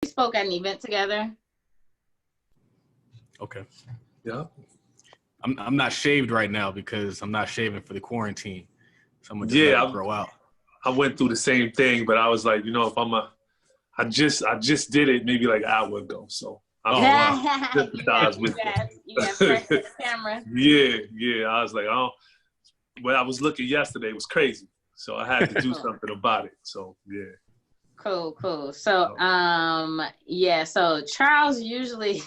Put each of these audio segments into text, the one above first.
spoke at an event together. Okay. Yeah. I'm not shaved right now because I'm not shaving for the quarantine. So I'm gonna just let it grow out. I went through the same thing, but I was like, you know, I just did it maybe like an hour ago. So wow. You got fresh to the camera. Yeah. I was like, when I was looking yesterday, it was crazy. So I had to do something about it. So yeah. Cool. So so Charles usually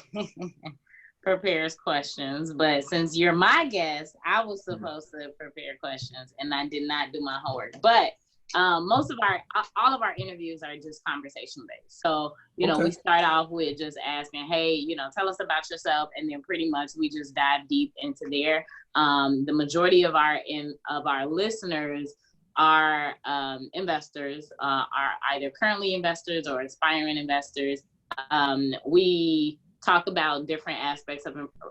prepares questions, but since you're my guest, I was supposed to prepare questions and I did not do my homework. But all of our interviews are just conversation based. So, you know, we start off with just asking, hey, you know, tell us about yourself. And then pretty much we just dive deep into there. The majority of our listeners are investors, are either currently investors or aspiring investors. We talk about different aspects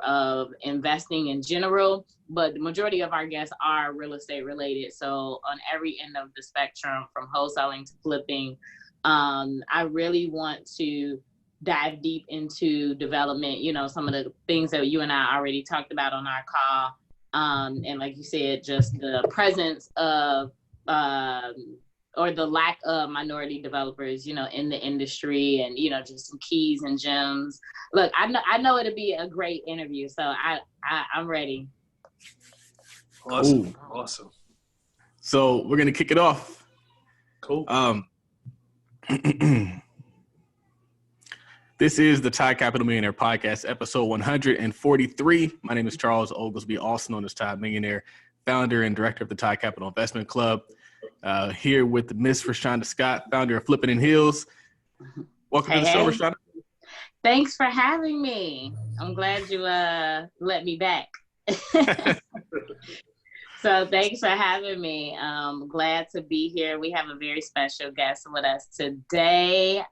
of investing in general, but the majority of our guests are real estate related. So on every end of the spectrum, from wholesaling to flipping, I really want to dive deep into development, you know, some of the things that you and I already talked about on our call. And like you said, just the presence of or the lack of minority developers, you know, in the industry, and, you know, just some keys and gems. Look, I know it'll be a great interview, so I'm ready. Awesome. Awesome. So we're gonna kick it off. Cool. This is the Ty Capital Millionaire Podcast, episode 143. My name is Charles Oglesby, also known as Ty Millionaire, founder and director of the Ty Capital Investment Club. Here with Miss Rashauna Scott, founder of Flipping in Heels. Welcome to the show, Rashauna. Thanks for having me. I'm glad you let me back. So thanks for having me. Glad to be here. We have a very special guest with us today,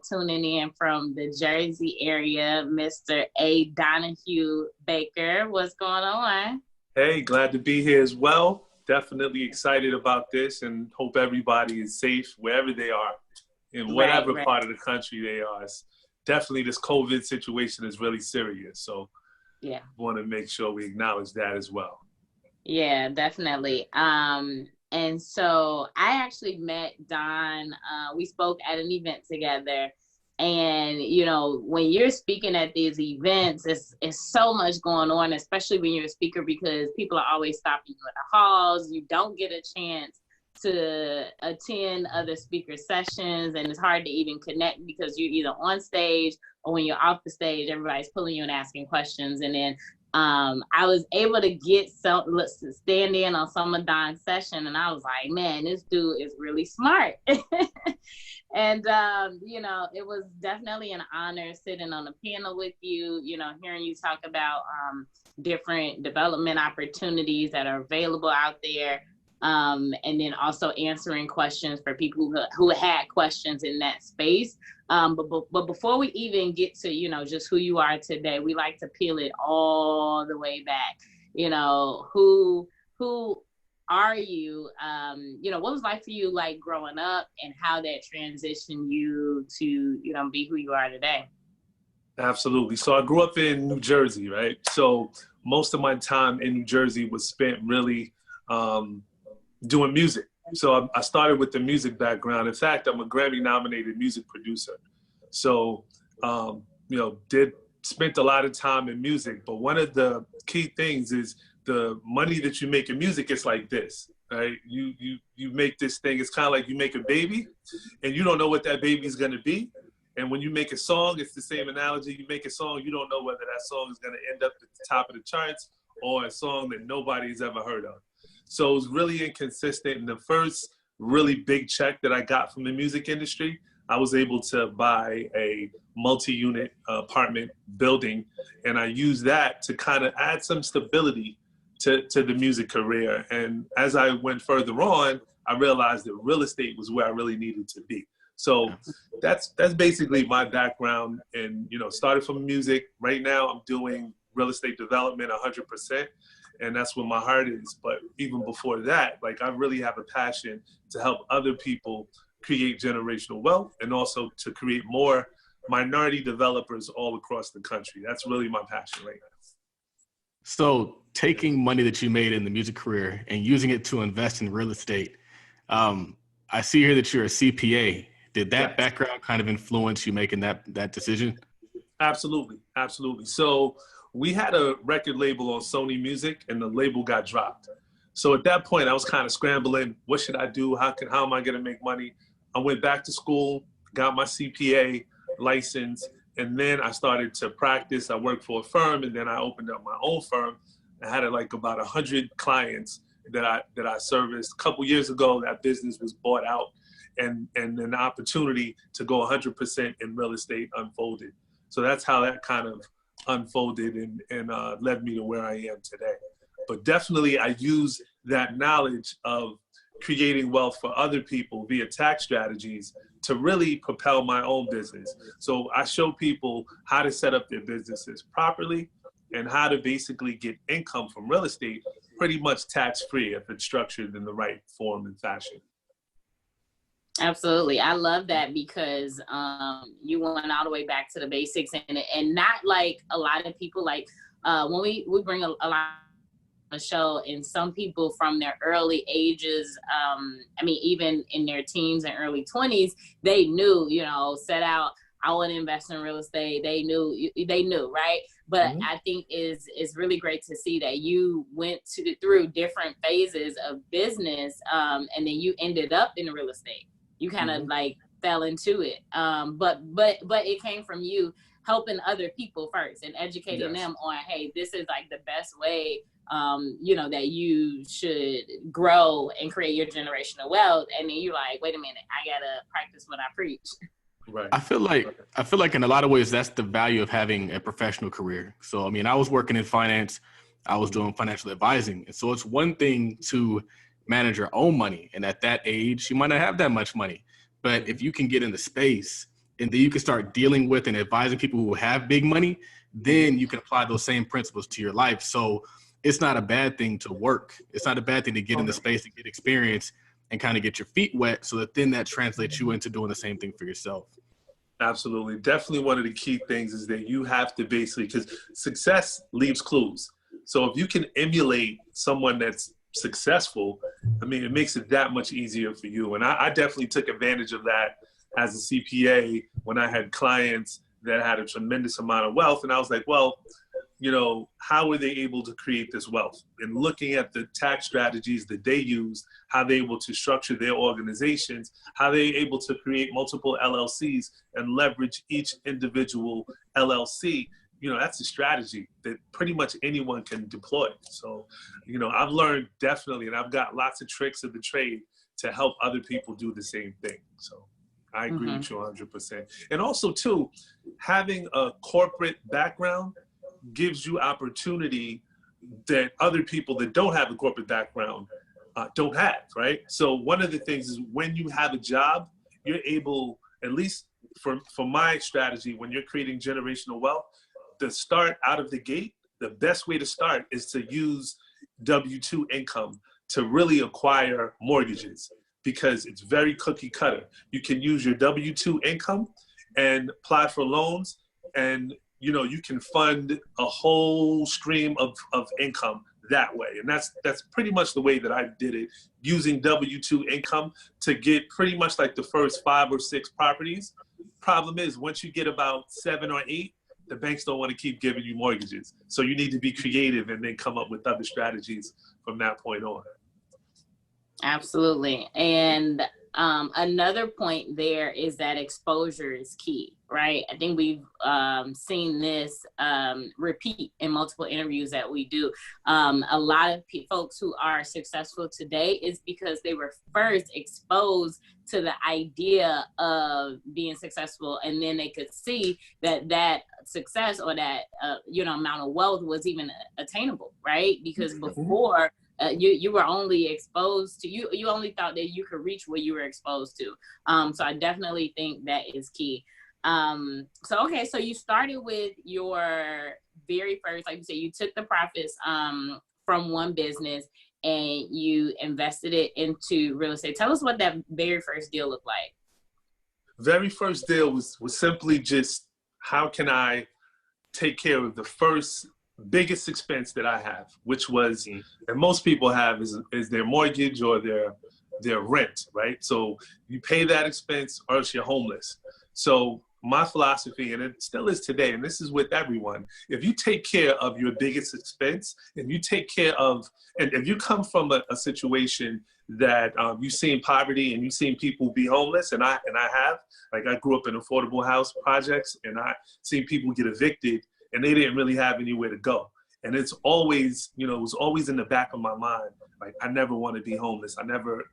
tuning in from the Jersey area, Mr. Donahue Baker. What's going on? Hey, glad to be here as well. Definitely excited about this and hope everybody is safe wherever they are, in whatever part of the country they are. Definitely this COVID situation is really serious. So yeah, want to make sure we acknowledge that as well. Yeah, definitely. And so I actually met Don. We spoke at an event together. And, you know, when you're speaking at these events, it's so much going on, especially when you're a speaker, because people are always stopping you at the halls. You don't get a chance to attend other speaker sessions, and it's hard to even connect because you're either on stage or when you're off the stage, everybody's pulling you and asking questions. And then I was able to stand in on some of Don's session, and I was like, man, this dude is really smart. And, you know, it was definitely an honor sitting on the panel with you, you know, hearing you talk about different development opportunities that are available out there. And then also answering questions for people who had questions in that space. But before we even get to, you know, just who you are today, we like to peel it all the way back. You know, who are you? You know, what was life for you like growing up, and how that transitioned you to, you know, be who you are today? Absolutely. So I grew up in New Jersey, right? So most of my time in New Jersey was spent really doing music. So I started with the music background. In fact, I'm a Grammy-nominated music producer. So, you know, spent a lot of time in music. But one of the key things is the money that you make in music is like this, right? You make this thing. It's kind of like you make a baby, and you don't know what that baby is going to be. And when you make a song, it's the same analogy. You make a song, you don't know whether that song is going to end up at the top of the charts or a song that nobody's ever heard of. So it was really inconsistent. And the first really big check that I got from the music industry, I was able to buy a multi-unit apartment building. And I used that to kind of add some stability to the music career. And as I went further on, I realized that real estate was where I really needed to be. So that's basically my background. And, you know, started from music. Right now I'm doing real estate development 100%. And that's where my heart is. But even before that, like, I really have a passion to help other people create generational wealth, and also to create more minority developers all across the country. That's really my passion right now. So taking money that you made in the music career and using it to invest in real estate, I see here that you're a CPA. Did that background kind of influence you making that decision? Absolutely. Absolutely. So we had a record label on Sony Music and the label got dropped. So at that point I was kind of scrambling. What should I do? How am I going to make money? I went back to school, got my CPA license, and then I started to practice. I worked for a firm, and then I opened up my own firm. I had like about 100 clients that I serviced. A couple years ago, that business was bought out, and an opportunity to go 100% in real estate unfolded. So that's how that kind of unfolded and led me to where I am today. But definitely, I use that knowledge of creating wealth for other people via tax strategies to really propel my own business. So I show people how to set up their businesses properly and how to basically get income from real estate pretty much tax-free if it's structured in the right form and fashion. Absolutely. I love that because you went all the way back to the basics and not like a lot of people like when we bring a lot the show, and some people from their early ages, I mean, even in their teens and early 20s, they knew, set out, I want to invest in real estate. They knew, right? But I think it's really great to see that you went through different phases of business, and then you ended up in real estate. You kind of like fell into it, but it came from you helping other people first and educating them on, hey, this is like the best way, that you should grow and create your generational wealth. And then you're like, wait a minute, I gotta practice what I preach. Right. I feel like in a lot of ways, that's the value of having a professional career. So, I mean, I was working in finance, I was doing financial advising. And so it's one thing to manage your own money. And at that age, you might not have that much money, but if you can get in the space and then you can start dealing with and advising people who have big money, then you can apply those same principles to your life. So it's not a bad thing to work. It's not a bad thing to get in the space and get experience and kind of get your feet wet so that then that translates you into doing the same thing for yourself. Absolutely. Definitely one of the key things is that you have to basically, because success leaves clues. So if you can emulate someone that's successful, I mean, it makes it that much easier for you. And I definitely took advantage of that as a CPA when I had clients that had a tremendous amount of wealth. And I was like, well, how were they able to create this wealth? And looking at the tax strategies that they use, how they're able to structure their organizations, how they're able to create multiple LLCs and leverage each individual LLC, that's a strategy that pretty much anyone can deploy. So, I've learned definitely, and I've got lots of tricks of the trade to help other people do the same thing. So I agree with you 100%. And also too, having a corporate background gives you opportunity that other people that don't have a corporate background don't have, right? So one of the things is when you have a job, you're able, at least for my strategy, when you're creating generational wealth, to start out of the gate, the best way to start is to use W-2 income to really acquire mortgages because it's very cookie cutter. You can use your W-2 income and apply for loans, and you can fund a whole stream of income that way. And that's pretty much the way that I did it, using W-2 income to get pretty much like the first 5 or 6 properties. Problem is, once you get about 7 or 8, the banks don't want to keep giving you mortgages. So you need to be creative and then come up with other strategies from that point on. Absolutely. And another point there is that exposure is key, right? I think we've seen this repeat in multiple interviews that we do. A lot of folks who are successful today is because they were first exposed to the idea of being successful, and then they could see that success or that amount of wealth was even attainable, right? Because before you were only exposed to, you only thought that you could reach what you were exposed to. So I definitely think that is key. So you started with your very first, like you said, you took the profits from one business and you invested it into real estate. Tell us what that very first deal looked like. very first deal was simply just, how can I take care of the first biggest expense that I have, which was, and most people have, is their mortgage or their rent, right? So you pay that expense or else you're homeless. So my philosophy, and it still is today, and this is with everyone, if you take care of your biggest expense, and you take care of, and if you come from a situation that you've seen poverty and you've seen people be homeless, and I have, like, I grew up in affordable house projects, and I seen people get evicted and they didn't really have anywhere to go. And it's always, it was always in the back of my mind, like, I never want to be homeless. I never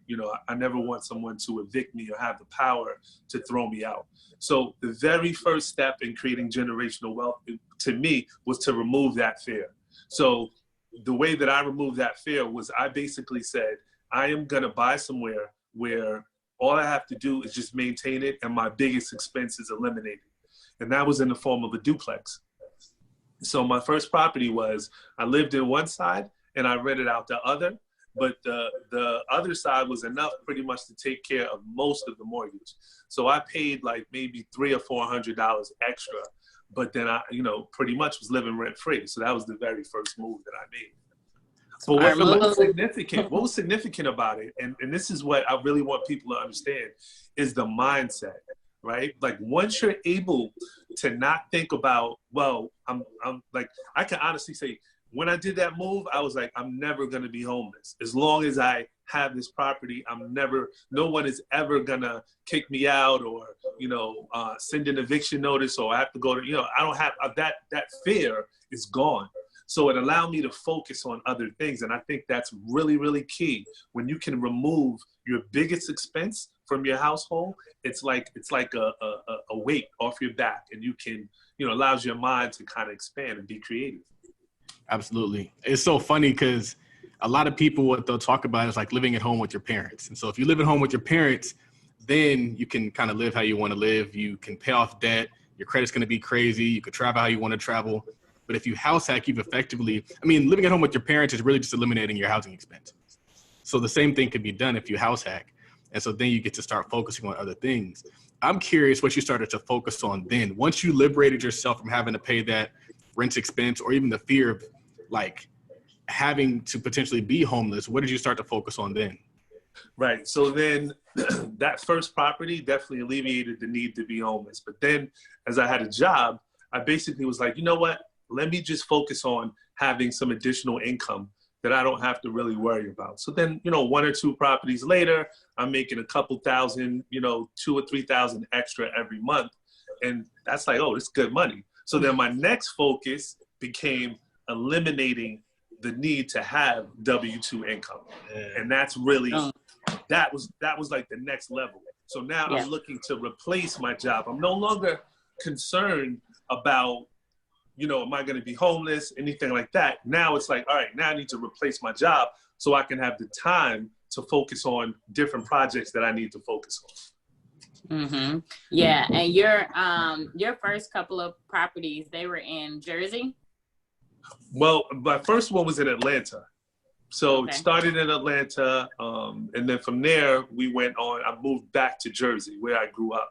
want someone to evict me or have the power to throw me out. So the very first step in creating generational wealth, to me, was to remove that fear. So the way that I removed that fear was, I basically said, I am going to buy somewhere where all I have to do is just maintain it and my biggest expense is eliminated. And that was in the form of a duplex. So my first property was, I lived in one side and I rented out the other, but the other side was enough pretty much to take care of most of the mortgage. So I paid like maybe $300 or $400 extra, but then I, pretty much was living rent free. So that was the very first move that I made. But what was significant about it, and this is what I really want people to understand, is the mindset, right? Like, once you're able to not think about, well, I'm like, I can honestly say, when I did that move, I was like, I'm never going to be homeless. As long as I have this property, no one is ever going to kick me out or, send an eviction notice, or I have to go to, I don't have that fear is gone. So it allowed me to focus on other things. And I think that's really, really key. When you can remove your biggest expense from your household, it's like a weight off your back, and you can, allows your mind to kind of expand and be creative. Absolutely. It's so funny because a lot of people, what they'll talk about is like living at home with your parents. And so if you live at home with your parents, then you can kind of live how you want to live. You can pay off debt. Your credit's going to be crazy. You could travel how you want to travel. But if you house hack, you've effectively, living at home with your parents is really just eliminating your housing expenses. So the same thing could be done if you house hack. And so then you get to start focusing on other things. I'm curious what you started to focus on then. Once you liberated yourself from having to pay that rent expense or even the fear of like having to potentially be homeless, what did you start to focus on then? Right. So then that first property definitely alleviated the need to be homeless. But then as I had a job, I basically was like, you know what? Let me just focus on having some additional income that I don't have to really worry about. So then, 1 or 2 properties later, I'm making a couple thousand, 2,000 or 3,000 extra every month. And that's like, oh, it's good money. So then my next focus became eliminating the need to have W-2 income. And that's really, that was like the next level. So now I'm looking to replace my job. I'm no longer concerned about, am I going to be homeless, anything like that. Now it's like, all right, now I need to replace my job so I can have the time to focus on different projects that I need to focus on. Mm-hmm. Yeah. And your first couple of properties, they were in Jersey? Well, my first one was in Atlanta. So It started in Atlanta. And then from there, I moved back to Jersey where I grew up.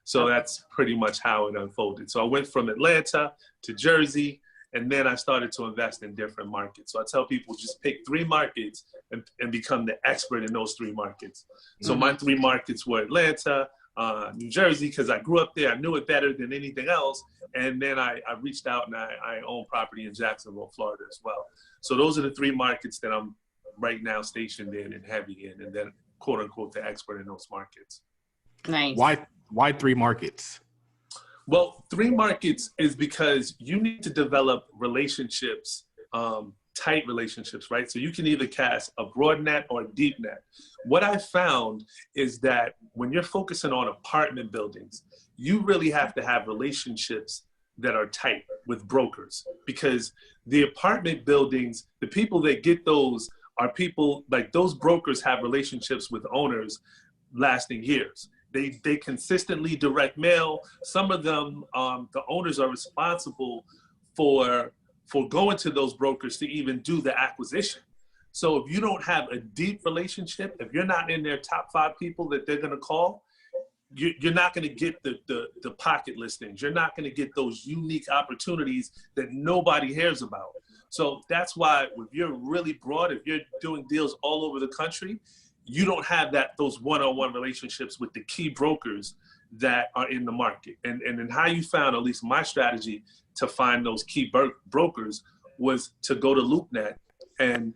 So that's pretty much how it unfolded. So I went from Atlanta to Jersey, and then I started to invest in different markets. So I tell people, just pick 3 markets and become the expert in those 3 markets. So my 3 markets were Atlanta, New Jersey, because I grew up there. I knew it better than anything else. And then I reached out and I own property in Jacksonville, Florida as well. So those are the 3 markets that I'm right now stationed in and heavy in, and then quote unquote the expert in those markets. Nice. Why 3 markets? Well, 3 markets is because you need to develop relationships, tight relationships, right? So you can either cast a broad net or a deep net. What I found is that when you're focusing on apartment buildings, you really have to have relationships that are tight with brokers, because the apartment buildings, the people that get those are people like those brokers have relationships with owners lasting years. They consistently direct mail. Some of them, the owners are responsible for going to those brokers to even do the acquisition. So if you don't have a deep relationship, if you're not in their top 5 people that they're going to call, you're not going to get the pocket listings. You're not going to get those unique opportunities that nobody hears about. So that's why if you're really broad, if you're doing deals all over the country, you don't have those one-on-one relationships with the key brokers that are in the market. And then how you found, at least my strategy to find those key brokers was to go to LoopNet. And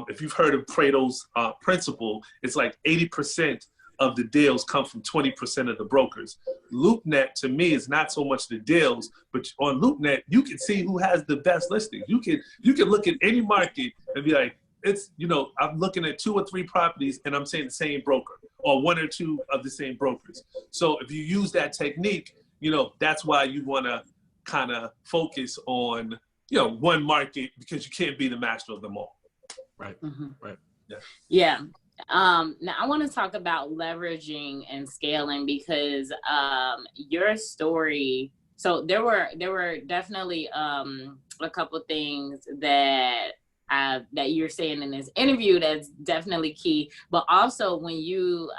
if you've heard of Pareto's principle, it's like 80% of the deals come from 20% of the brokers. LoopNet to me is not so much the deals, but on LoopNet, you can see who has the best listings. You can look at any market and be like, it's, I'm looking at 2 or 3 properties and I'm saying the same broker, or 1 or 2 of the same brokers. So if you use that technique, that's why you want to kind of focus on, one market, because you can't be the master of them all. Right. Mm-hmm. Right. Yeah. Now I want to talk about leveraging and scaling, because your story, so there were definitely a couple things that you're saying in this interview that's definitely key, but also when you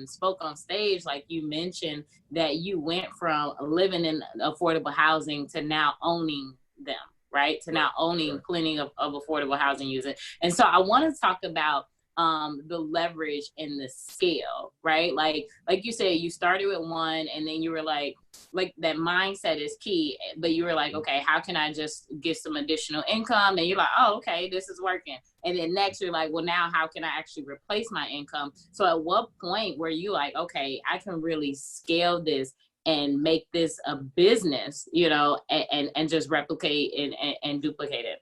spoke on stage, like you mentioned that you went from living in affordable housing to now owning them, right? To now owning plenty of affordable housing users. And so I want to talk about the leverage and the scale, right? Like you said, you started with one and then you were like that mindset is key, but you were like, okay, how can I just get some additional income? And you're like, oh, okay, this is working. And then next you're like, well, now how can I actually replace my income? So at what point were you like, okay, I can really scale this and make this a business, and just replicate and duplicate it?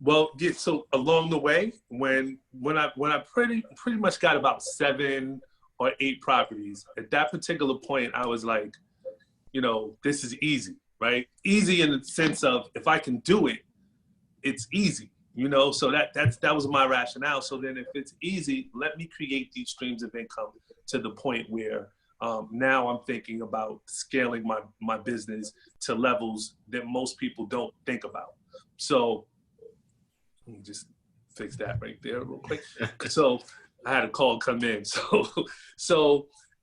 Well, so along the way, when I pretty much got about 7 or 8 properties, at that particular point, I was like, this is easy, right? Easy in the sense of, if I can do it, it's easy, So that was my rationale. So then, if it's easy, let me create these streams of income to the point where now I'm thinking about scaling my business to levels that most people don't think about. So let me just fix that right there real quick. So I had a call come in. So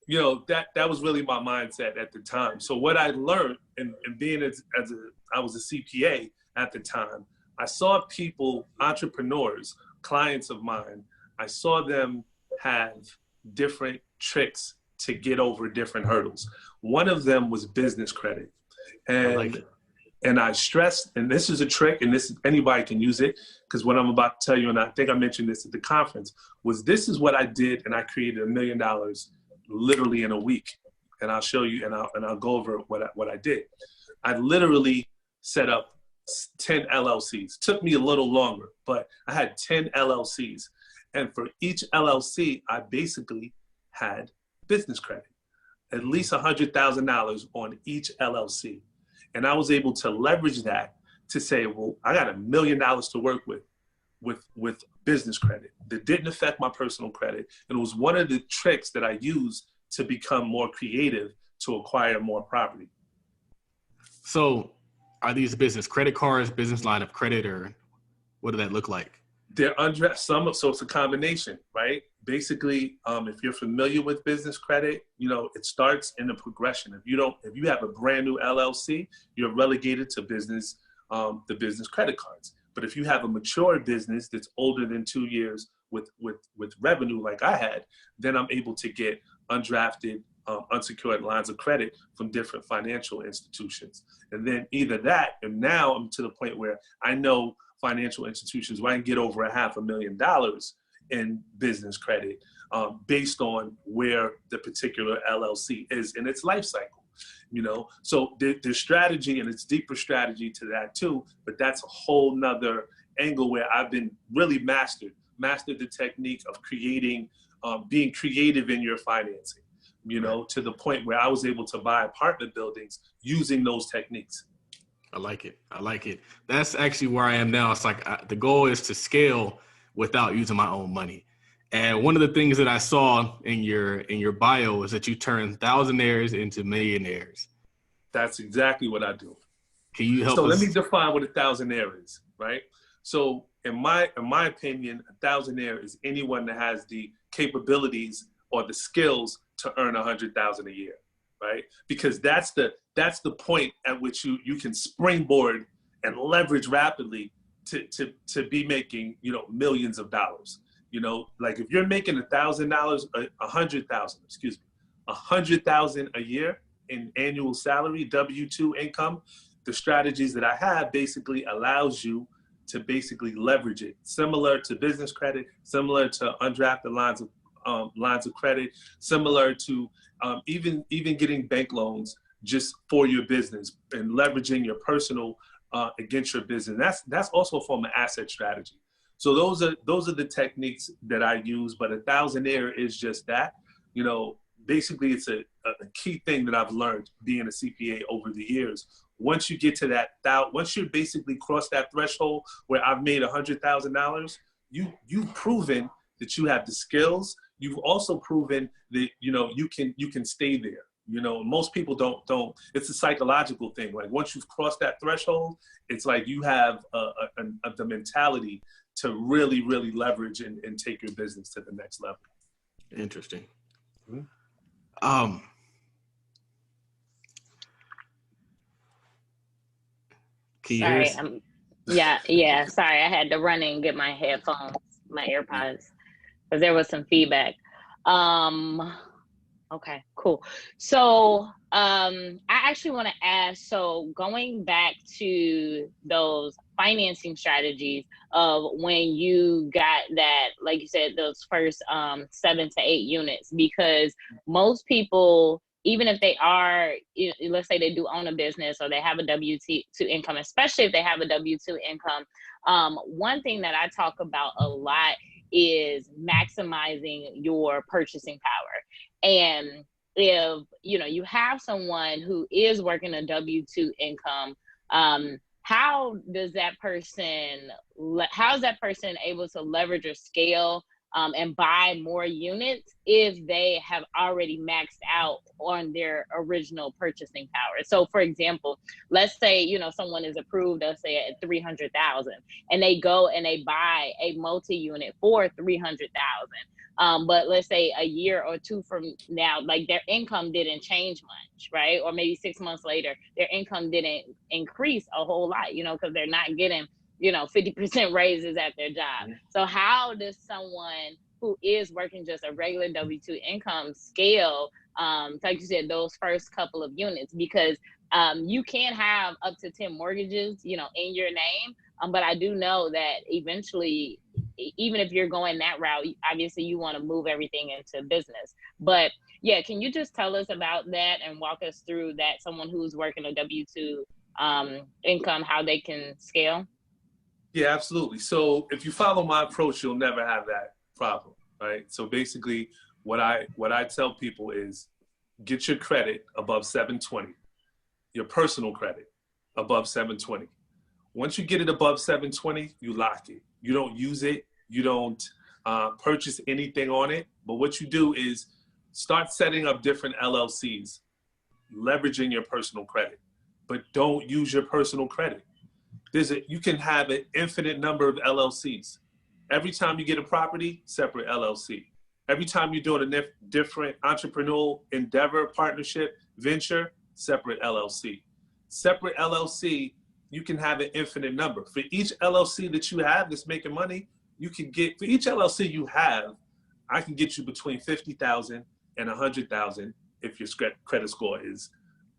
that was really my mindset at the time. So what I learned, and being I was a CPA at the time, I saw people, entrepreneurs, clients of mine, I saw them have different tricks to get over different hurdles. One of them was business credit. And I stressed, and this is a trick, and anybody can use it, because what I'm about to tell you, and I think I mentioned this at the conference, this is what I did, and I created $1 million literally in a week. And I'll show you, and I'll go over what I did. I literally set up 10 LLCs. Took me a little longer, but I had 10 LLCs. And for each LLC, I basically had business credit, at least $100,000 on each LLC. And I was able to leverage that to say, well, I got $1 million to work with business credit that didn't affect my personal credit. And it was one of the tricks that I used to become more creative to acquire more property. So are these business credit cards, business line of credit, or what does that look like? They're so it's a combination, right? Basically, if you're familiar with business credit, it starts in a progression. If you have a brand new LLC, you're relegated to the business credit cards. But if you have a mature business that's older than 2 years with revenue like I had, then I'm able to get undrafted, unsecured lines of credit from different financial institutions. And then either that, and now I'm to the point where I know financial institutions where I can get over $500,000 in business credit based on where the particular LLC is in its life cycle. So there's strategy, and it's deeper strategy to that too, but that's a whole nother angle where I've been really mastered the technique of creating, being creative in your financing, to the point where I was able to buy apartment buildings using those techniques. I like it. That's actually where I am now. It's like the goal is to scale without using my own money. And one of the things that I saw in your bio is that you turned Thousandaires into Millionaires. That's exactly what I do. Can you help us? So let me define what a Thousandaire is, right? So in my opinion, a Thousandaire is anyone that has the capabilities or the skills to earn 100,000 a year, right? Because that's the point at which you can springboard and leverage rapidly to be making, you know, millions of dollars. You know, like if you're making $1,000, 100,000, excuse me, 100,000 a year in annual salary, W-2 income, the strategies that I have basically allows you to basically leverage it, similar to business credit, similar to undrafted lines of credit, similar to even getting bank loans just for your business and leveraging your personal against your business. That's also a form of asset strategy. So those are the techniques that I use. But a Thousandaire is just that. You know, basically it's a key thing that I've learned being a CPA over the years. Once you get to that, once you basically cross that threshold where I've made $100,000, you've proven that you have the skills. You've also proven that, you know, you can stay there. You know, most people don't. It's a psychological thing. Like once you've crossed that threshold, it's like you have the mentality to really, really leverage and take your business to the next level. Interesting. Mm-hmm. Sorry, yeah. Sorry, I had to run and get my headphones, my AirPods, because there was some feedback. Okay, cool. So I actually want to ask, so going back to those financing strategies of when you got that, like you said, those first 7 to 8 units, because most people, even if they are, let's say they do own a business or they have a W-2 income, especially if they have a W-2 income, one thing that I talk about a lot is maximizing your purchasing power. And if, you know, you have someone who is working a W-2 income, how is that person able to leverage or scale and buy more units if they have already maxed out on their original purchasing power? So for example, let's say, you know, someone is approved, let's say at 300,000, and they go and they buy a multi-unit for 300,000. But let's say a year or two from now, like their income didn't change much, right? Or maybe 6 months later, their income didn't increase a whole lot, you know, because they're not getting, you know, 50% raises at their job. So how does someone who is working just a regular W-2 income scale, like you said, those first couple of units? Because you can have up to 10 mortgages, you know, in your name. But I do know that eventually, even if you're going that route, obviously you want to move everything into business. But yeah, can you just tell us about that and walk us through that, someone who's working a W-2 income, how they can scale? Yeah, absolutely. So if you follow my approach, you'll never have that problem, right? So basically what I tell people is get your credit above 720, your personal credit above 720. Once you get it above 720, you lock it. You don't use it. You don't purchase anything on it. But what you do is start setting up different LLCs, leveraging your personal credit, but don't use your personal credit. You can have an infinite number of LLCs. Every time you get a property, separate LLC. Every time you're doing a different entrepreneurial endeavor, partnership, venture, separate LLC. Separate LLC, you can have an infinite number. For each LLC that you have that's making money, you can get, for each LLC you have, I can get you between 50,000 and 100,000 if your credit score is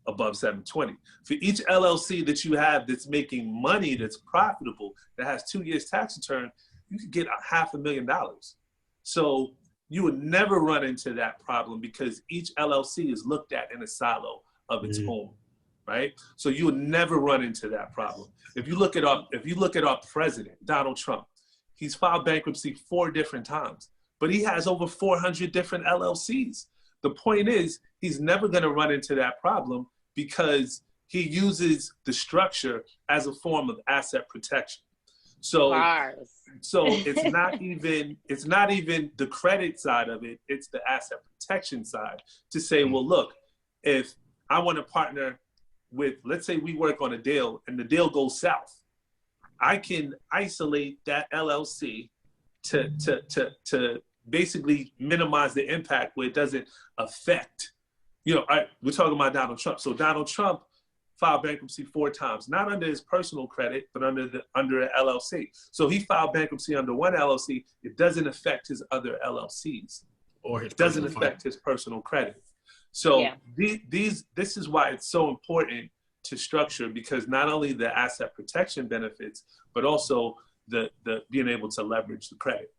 above 720. For each LLC that you have that's making money, that's profitable, that has 2 years tax return, you could get $500,000. So you would never run into that problem because each LLC is looked at in a silo of its own, right? So you would never run into that problem. If you look at our president, Donald Trump, he's filed bankruptcy 4 different times, but he has over 400 different LLCs. The point is, he's never going to run into that problem because he uses the structure as a form of asset protection. So, it's not even the credit side of it. It's the asset protection side to say, well, look, if I want to partner with, let's say we work on a deal and the deal goes south, I can isolate that LLC to basically minimize the impact where it doesn't affect, we're talking about Donald Trump. So Donald Trump filed bankruptcy 4 times, not under his personal credit, but under an LLC. So he filed bankruptcy under one LLC. It doesn't affect his other LLCs, or his doesn't affect his personal credit. So this is why it's so important to structure, because not only the asset protection benefits, but also the being able to leverage the credit.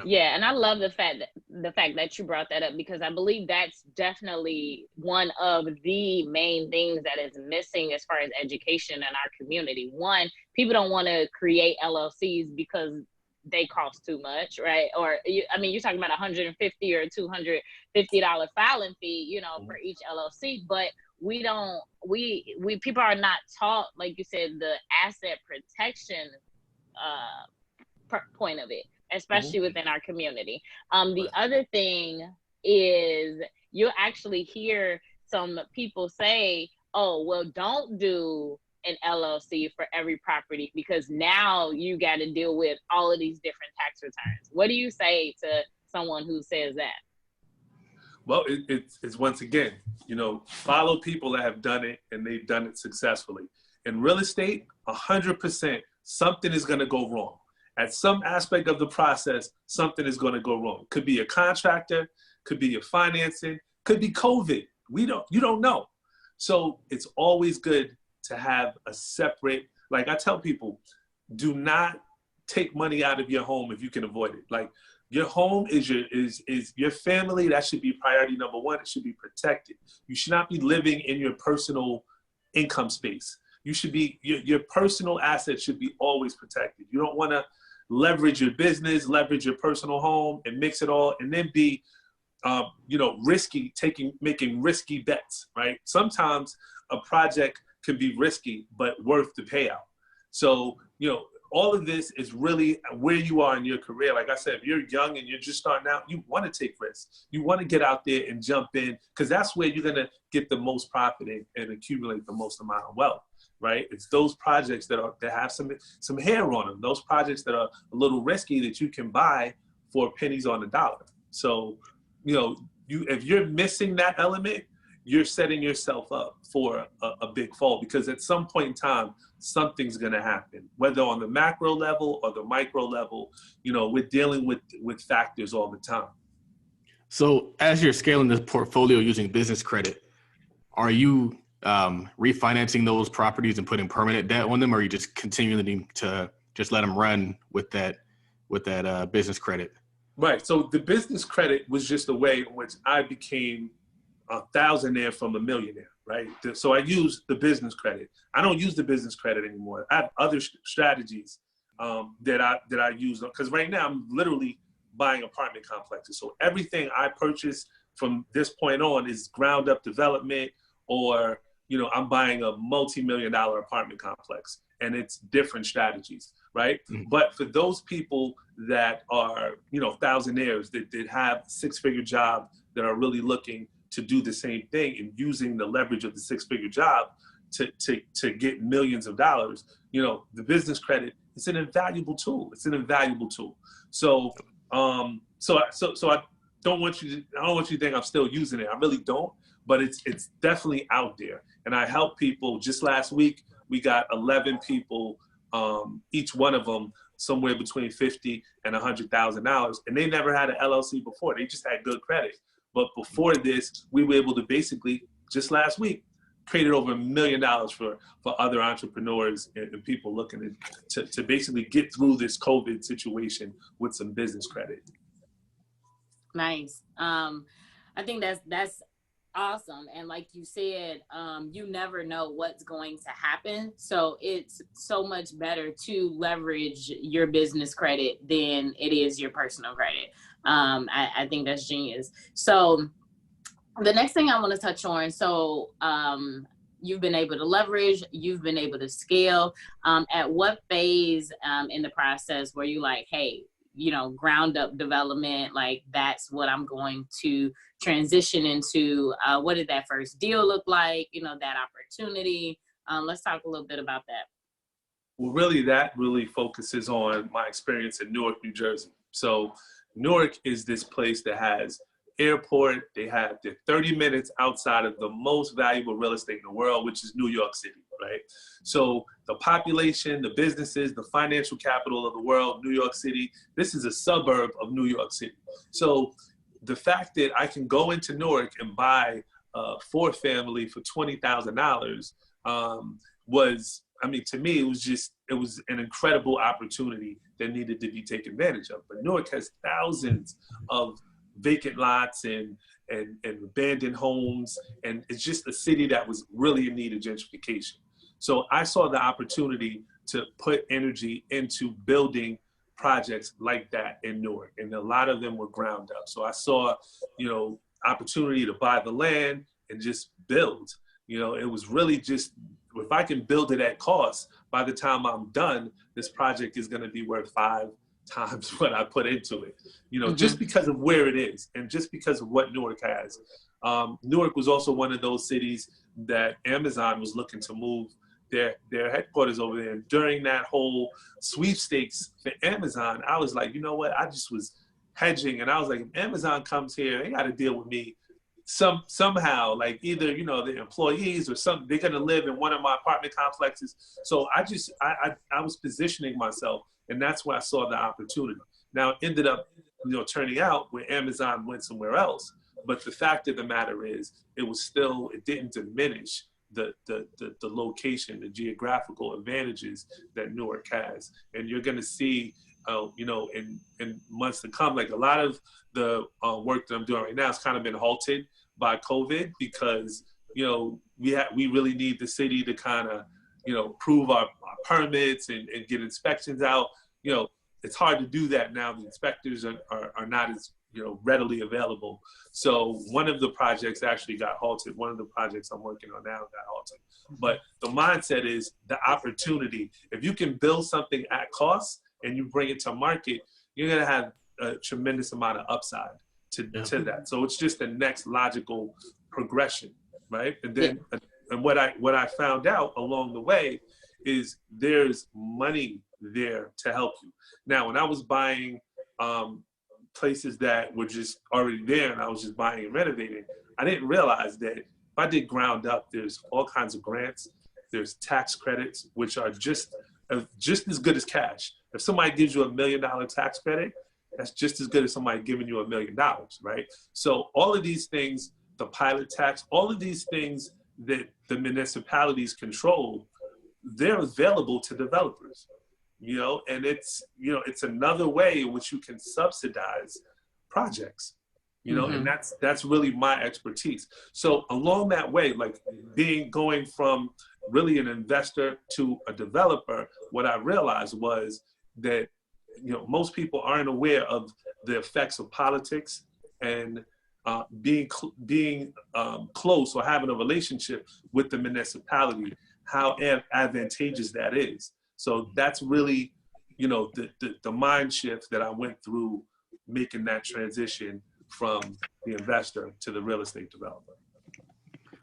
Yeah, and I love the fact that you brought that up, because I believe that's definitely one of the main things that is missing as far as education in our community. One, people don't want to create LLCs because they cost too much, right? Or you're talking about $150 or $250 filing fee, for each LLC, but we people are not taught, like you said, the asset protection point of it, especially within our community. The other thing is, you'll actually hear some people say, oh, well, don't do an LLC for every property, because now you got to deal with all of these different tax returns. What do you say to someone who says that? Well, it's once again, follow people that have done it and they've done it successfully. In real estate, 100%, something is going to go wrong. At some aspect of the process, something is going to go wrong. Could be a contractor, could be your financing, could be COVID. You don't know. So it's always good to have a separate, like I tell people, do not take money out of your home if you can avoid it. Like, your home is your family. That should be priority number one. It should be protected. You should not be living in your personal income space. You should be, your personal assets should be always protected. You don't want to leverage your business, leverage your personal home, and mix it all, and then be, making risky bets, right? Sometimes a project can be risky, but worth the payout. So, all of this is really where you are in your career. Like I said, if you're young and you're just starting out, you want to take risks. You want to get out there and jump in, because that's where you're going to get the most profit and accumulate the most amount of wealth, right? It's those projects that have some hair on them, those projects that are a little risky that you can buy for pennies on the dollar. So, if you're missing that element, you're setting yourself up for a big fall, because at some point in time, something's going to happen, whether on the macro level or the micro level. We're dealing with factors all the time. So as you're scaling this portfolio using business credit, are you refinancing those properties and putting permanent debt on them, or are you just continuing to just let them run with that business credit? Right. So the business credit was just a way in which I became a Thousandaire from a Millionaire, right? So I use the business credit. I don't use the business credit anymore. I have other strategies that I use, because right now I'm literally buying apartment complexes. So everything I purchase from this point on is ground up development, or I'm buying a multi-million-dollar apartment complex, and it's different strategies, right? Mm-hmm. But for those people that are Thousandaires that have six-figure job, that are really looking to do the same thing and using the leverage of the six-figure job to get millions of dollars, the business credit is an invaluable tool. It's an invaluable tool. So I don't want you to think I'm still using it. I really don't, but it's definitely out there. And I help people. Just last week, we got 11 people, each one of them somewhere between $50,000 and $100,000, and they never had an LLC before. They just had good credit. But before this, we were able to basically, just last week, created over $1 million for other entrepreneurs and people looking to basically get through this COVID situation with some business credit. Nice. I think that's awesome. And like you said, you never know what's going to happen. So it's so much better to leverage your business credit than it is your personal credit. I think that's genius. So the next thing I want to touch on, so you've been able to leverage, you've been able to scale. At what phase in the process were you like, hey, ground up development, like that's what I'm going to transition into? What did that first deal look like? That opportunity. Let's talk a little bit about that. Well, really, that really focuses on my experience in Newark, New Jersey. So Newark is this place that has airport. They're 30 minutes outside of the most valuable real estate in the world, which is New York City, right? So the population, the businesses, the financial capital of the world, New York City, this is a suburb of New York City. So the fact that I can go into Newark and buy a 4-family for $20,000 was, I mean, to me, it was an incredible opportunity that needed to be taken advantage of. But Newark has thousands of vacant lots and abandoned homes, and it's just a city that was really in need of gentrification. So I saw the opportunity to put energy into building projects like that in Newark, and a lot of them were ground up. So I saw, opportunity to buy the land and just build. It was really just, if I can build it at cost, by the time I'm done, this project is going to be worth 5 times what I put into it, just because of where it is and just because of what Newark has. Newark was also one of those cities that Amazon was looking to move their headquarters over there. And during that whole sweepstakes for Amazon, I was like, you know what? I just was hedging, and I was like, if Amazon comes here, they got to deal with me somehow, like either, the employees or something, they're going to live in one of my apartment complexes. So I was positioning myself, and that's where I saw the opportunity. Now it ended up, turning out where Amazon went somewhere else. But the fact of the matter is, it didn't diminish the location, the geographical advantages that Newark has. And you're going to see, in months to come, like a lot of the work that I'm doing right now has kind of been halted by COVID because, we really need the city to kind of, prove our permits and get inspections out. It's hard to do that now. The inspectors are not as, readily available. So one of the projects actually got halted. One of the projects I'm working on now got halted. But the mindset is the opportunity. If you can build something at cost and you bring it to market, you're going to have a tremendous amount of upside to that. So it's just the next logical progression, right? And then and what I found out along the way is there's money there to help you. Now, when I was buying places that were just already there and I was just buying and renovating, I didn't realize that if I did ground up, there's all kinds of grants, there's tax credits, which are just as good as cash. If somebody gives you $1 million tax credit, that's just as good as somebody giving you $1 million, right? So all of these things, the pilot tax, all of these things that the municipalities control, they're available to developers, and it's another way in which you can subsidize projects, and that's really my expertise. So along that way, like going from really an investor to a developer, what I realized was that, most people aren't aware of the effects of politics and being close or having a relationship with the municipality, how advantageous that is. So that's really, the mind shift that I went through making that transition from the investor to the real estate developer.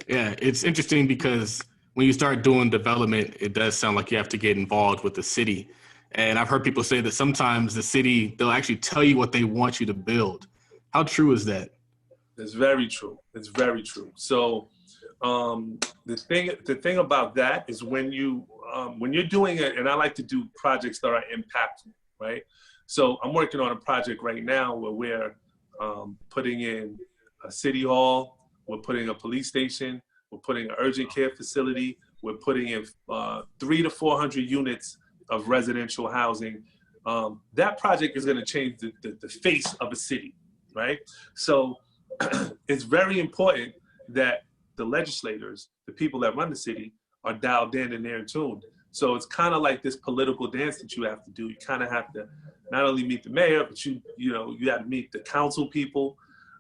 Yeah, it's interesting because when you start doing development, it does sound like you have to get involved with the city. And I've heard people say that sometimes the city, they'll actually tell you what they want you to build. How true is that? It's very true. It's very true. So the thing about that is when you're doing it, and I like to do projects that are impactful, right? So I'm working on a project right now where we're putting in a city hall, we're putting a police station, we're putting an urgent care facility, we're putting in 300 to 400 units of residential housing. That project is going to change the face of a city, right? So it's very important that the legislators, the people that run the city, are dialed in and they're in tune. So it's kind of like this political dance that you have to do. You kind of have to not only meet the mayor, but you have to meet the council people,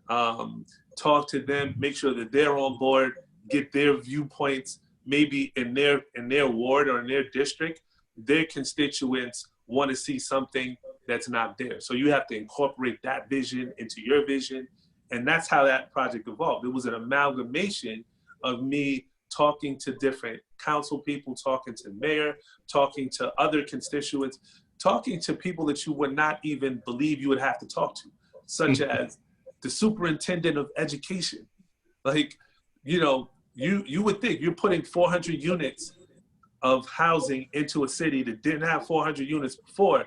talk to them, make sure that they're on board, get their viewpoints. Maybe in their ward or in their district, their constituents want to see something that's not there. So you have to incorporate that vision into your vision. And that's how that project evolved. It was an amalgamation of me talking to different council people, talking to the mayor, talking to other constituents, talking to people that you would not even believe you would have to talk to. such as the superintendent of education. Like, you know, you would think you're putting 400 units of housing into a city that didn't have 400 units before.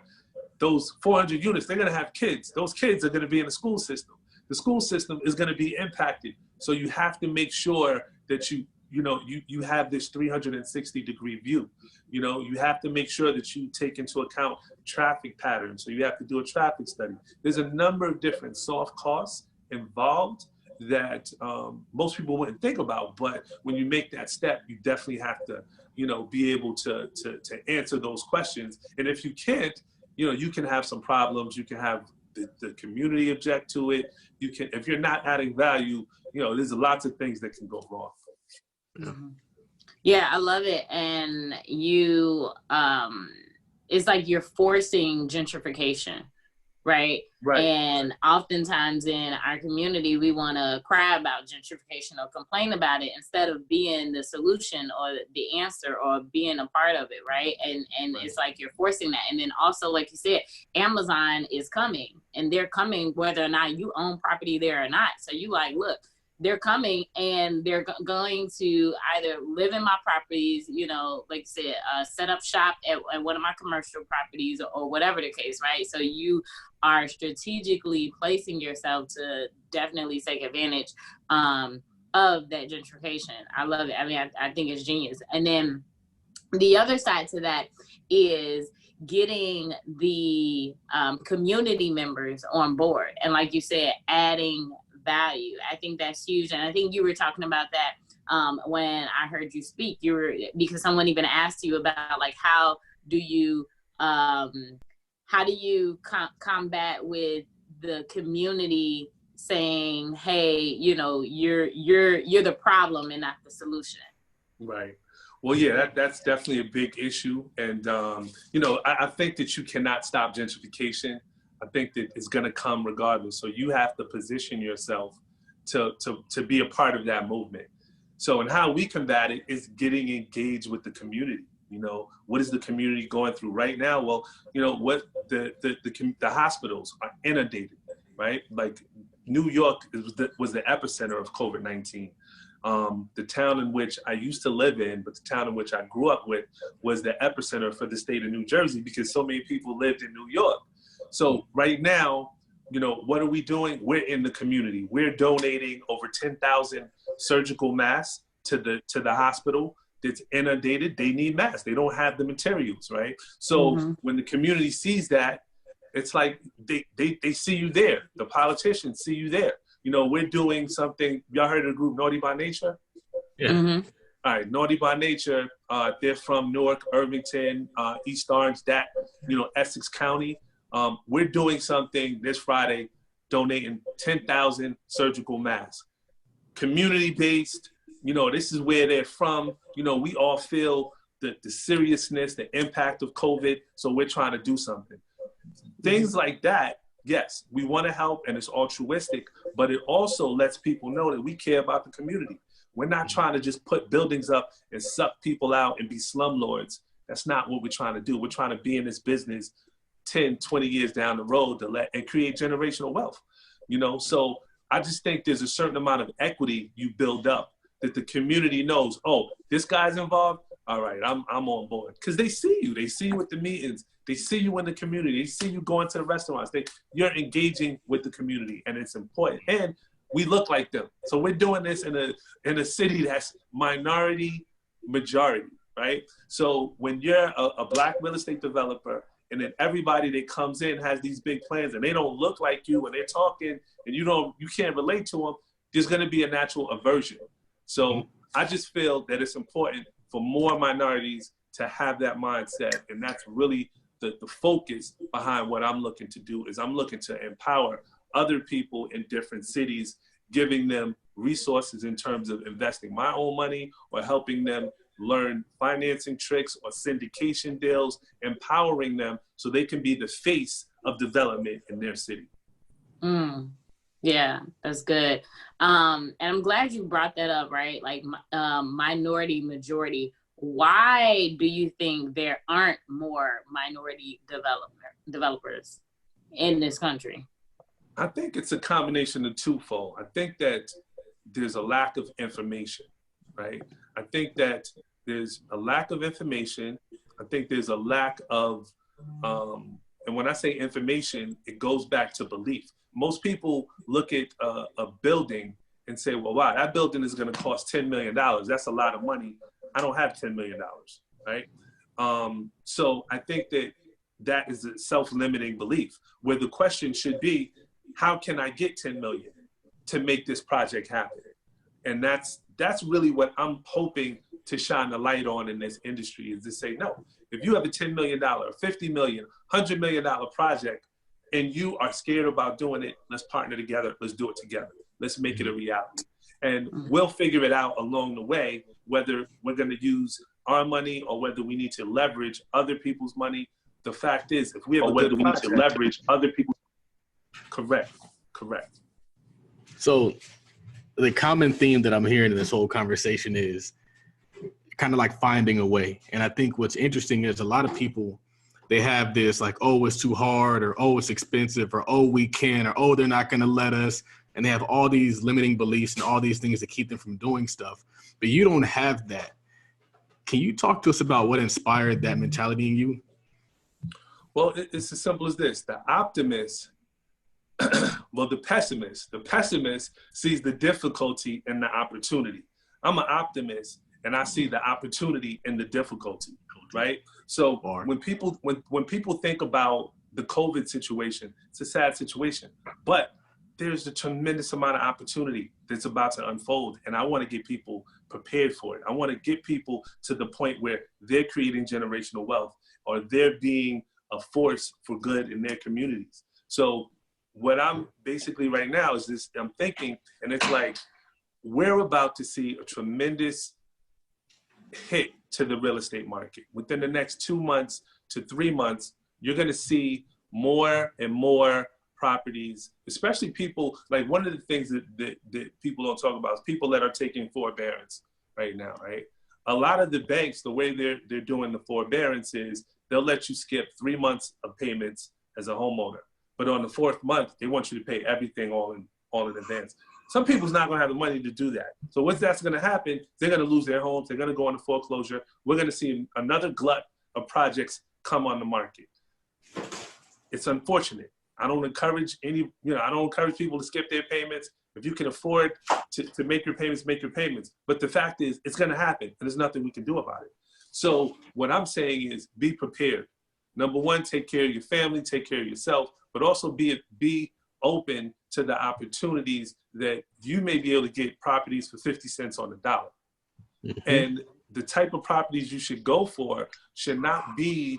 Those 400 units, they're going to have kids. Those kids are going to be in the school system. The school system is going to be impacted. So you have to make sure that you have this 360-degree view. You know, you have to make sure that you take into account traffic patterns. So you have to do a traffic study. There's a number of different soft costs involved that most people wouldn't think about. But when you make that step, you definitely have to, be able to answer those questions. And if you can't, you can have some problems. You can have the community object to it. You can, if you're not adding value, there's lots of things that can go wrong. Mm-hmm. Yeah, I love it. And it's like you're forcing gentrification, right? Right. And oftentimes in our community, we want to cry about gentrification or complain about it instead of being the solution or the answer or being a part of it, right? And right. It's like you're forcing that. And then also, like you said, Amazon is coming, and they're coming whether or not you own property there or not. So you like, look, they're coming and they're going to either live in my properties, like you said, set up shop at one of my commercial properties or whatever the case, right? So you are strategically placing yourself to definitely take advantage of that gentrification. I love it. I mean, I think it's genius. And then the other side to that is getting the community members on board. And like you said, adding value. I think that's huge. And I think you were talking about that when I heard you speak. Because someone even asked you about like how do you combat with the community saying, hey, you're the problem and not the solution. Right. Well, yeah, that's definitely a big issue. And I think that you cannot stop gentrification. I think that it's going to come regardless. So you have to position yourself to be a part of that movement. So, and how we combat it is getting engaged with the community. What is the community going through right now? Well, what the hospitals are inundated, right? Like New York was the epicenter of COVID-19. The town in which I used to live in, but the town in which I grew up with was the epicenter for the state of New Jersey because so many people lived in New York. So right now, what are we doing? We're in the community. We're donating over 10,000 surgical masks to the hospital that's inundated. They need masks. They don't have the materials, right? So when the community sees that, it's like they see you there. The politicians see you there. We're doing something. Y'all heard of the group Naughty by Nature? Yeah. Mm-hmm. All right, Naughty by Nature. They're from Newark, Irvington, East Orange, Essex County. We're doing something this Friday, donating 10,000 surgical masks. Community-based, this is where they're from. We all feel the seriousness, the impact of COVID, so we're trying to do something. Things like that, yes, we want to help and it's altruistic, but it also lets people know that we care about the community. We're not trying to just put buildings up and suck people out and be slumlords. That's not what we're trying to do. We're trying to be in this business 10, 20 years down the road and create generational wealth, So I just think there's a certain amount of equity you build up that the community knows, oh, this guy's involved. All right, I'm on board. Because they see you. They see you at the meetings. They see you in the community. They see you going to the restaurants. You're engaging with the community, and it's important. And we look like them. So we're doing this in a city that's minority majority, right? So when you're a Black real estate developer, and then everybody that comes in has these big plans and they don't look like you and they're talking and you can't relate to them, there's going to be a natural aversion. So I just feel that it's important for more minorities to have that mindset. And that's really the focus behind what I'm looking to do is I'm looking to empower other people in different cities, giving them resources in terms of investing my own money or helping them learn financing tricks or syndication deals, empowering them so they can be the face of development in their city. Yeah, that's good. And I'm glad you brought that up, right? Like minority majority. Why do you think there aren't more minority developers in this country? I think it's a combination of twofold. I think that there's a lack of information, right? I think that there's a lack of information. I think there's a lack of, and when I say information, it goes back to belief. Most people look at a building and say, well, wow, that building is going to cost $10 million. That's a lot of money. I don't have $10 million, right? So I think that is a self-limiting belief, where the question should be, how can I get 10 million to make this project happen? And that's really what I'm hoping to shine the light on in this industry, is to say, no, if you have a $10 million, $50 million, $100 million project, and you are scared about doing it, let's partner together. Let's do it together. Let's make it a reality. And we'll figure it out along the way, whether we're going to use our money or whether we need to leverage other people's money. The fact is, if we have a good project, we need to leverage other people's. Correct. So the common theme that I'm hearing in this whole conversation is kind of like finding a way. And I think what's interesting is a lot of people, they have this like, oh, it's too hard, or oh, it's expensive, or oh, we can, or oh, they're not going to let us. And they have all these limiting beliefs and all these things that keep them from doing stuff. But you don't have that. Can you talk to us about what inspired that mentality in you? Well, it's as simple as this. The optimist, well, the pessimist sees the difficulty in the opportunity. I'm an optimist, and I see the opportunity in the difficulty, right? So when people think about the COVID situation, it's a sad situation, but there's a tremendous amount of opportunity that's about to unfold. And I want to get people prepared for it. I want to get people to the point where they're creating generational wealth, or they're being a force for good in their communities. So what I'm basically right now is this, I'm thinking, and it's like, we're about to see a tremendous hit to the real estate market. Within the next 2 months to 3 months, you're going to see more and more properties, especially people, like one of the things that people don't talk about is people that are taking forbearance right now, right? A lot of the banks, the way they're doing the forbearance is they'll let you skip 3 months of payments as a homeowner. But on the 4th month, they want you to pay everything all in advance. Some people's not going to have the money to do that. So what's that's going to happen, they're going to lose their homes. They're going to go into foreclosure. We're going to see another glut of projects come on the market. It's unfortunate. I don't encourage people to skip their payments. If you can afford to make your payments, make your payments. But the fact is, it's going to happen, and there's nothing we can do about it. So what I'm saying is be prepared. Number one, take care of your family, take care of yourself, but also be open to the opportunities that you may be able to get properties for 50 cents on the dollar. Mm-hmm. And the type of properties you should go for should not be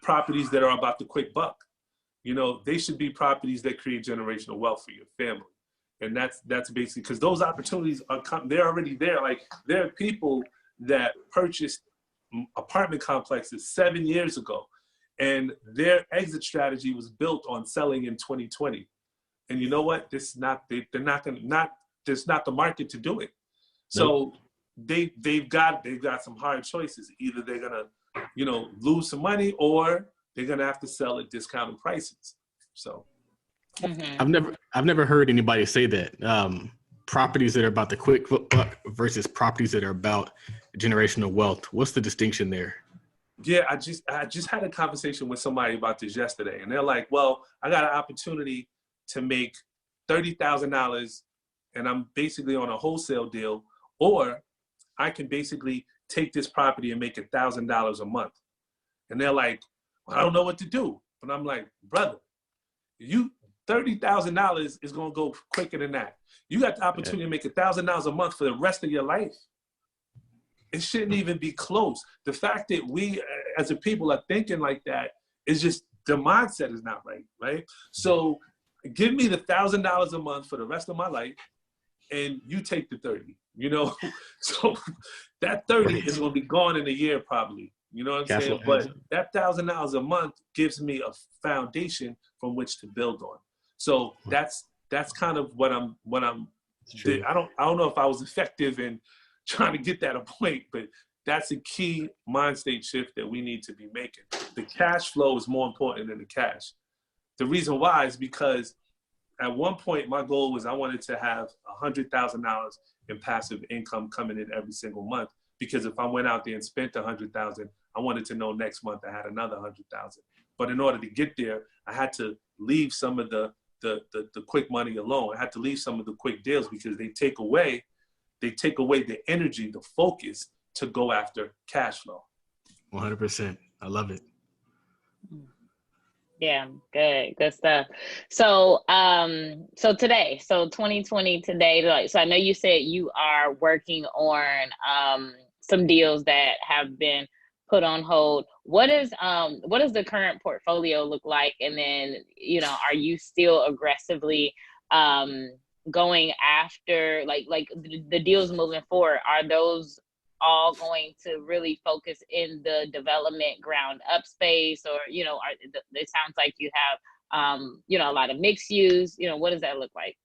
properties that are about the quick buck. You know, they should be properties that create generational wealth for your family. And that's basically, because those opportunities they're already there. Like, there are people that purchased apartment complexes 7 years ago, and their exit strategy was built on selling in 2020. And you know what? There's not the market to do it. So they've got some hard choices. Either they're gonna, lose some money, or they're gonna have to sell at discounted prices. So I've never heard anybody say that. Properties that are about the quick buck versus properties that are about generational wealth. What's the distinction there? Yeah, I just had a conversation with somebody about this yesterday, and they're like, well, I got an opportunity to make $30,000 and I'm basically on a wholesale deal, or I can basically take this property and make $1,000 a month. And they're like, well, I don't know what to do. But I'm like, brother, $30,000 is going to go quicker than that. You got the opportunity to make $1,000 a month for the rest of your life. It shouldn't even be close. The fact that we as a people are thinking like that is just, the mindset is not right, right? So give me the $1,000 a month for the rest of my life, and you take the 30, So that 30 is going to be gone in a year probably. You know what I'm saying? But that $1,000 a month gives me a foundation from which to build on. So that's kind of what I'm I don't know if I was effective in trying to get that a point, but that's a key mind state shift that we need to be making. The cash flow is more important than the cash. the reason why is because at one point, my goal was I wanted to have $100,000 in passive income coming in every single month. Because if I went out there and spent $100,000, I wanted to know next month I had another $100,000. But in order to get there, I had to leave some of the quick money alone. I had to leave some of the quick deals because they take away the energy, the focus to go after cash flow. 100%. I love it. Yeah, good stuff. So, so today, so 2020 today, like, so I know you said you are working on some deals that have been put on hold. What does the current portfolio look like? And then, you know, are you still aggressively going after like the deals moving forward? Are those all going to really focus in the development ground up space, or, you know, it sounds like you have, you know, a lot of mixed use, you know, what does that look like?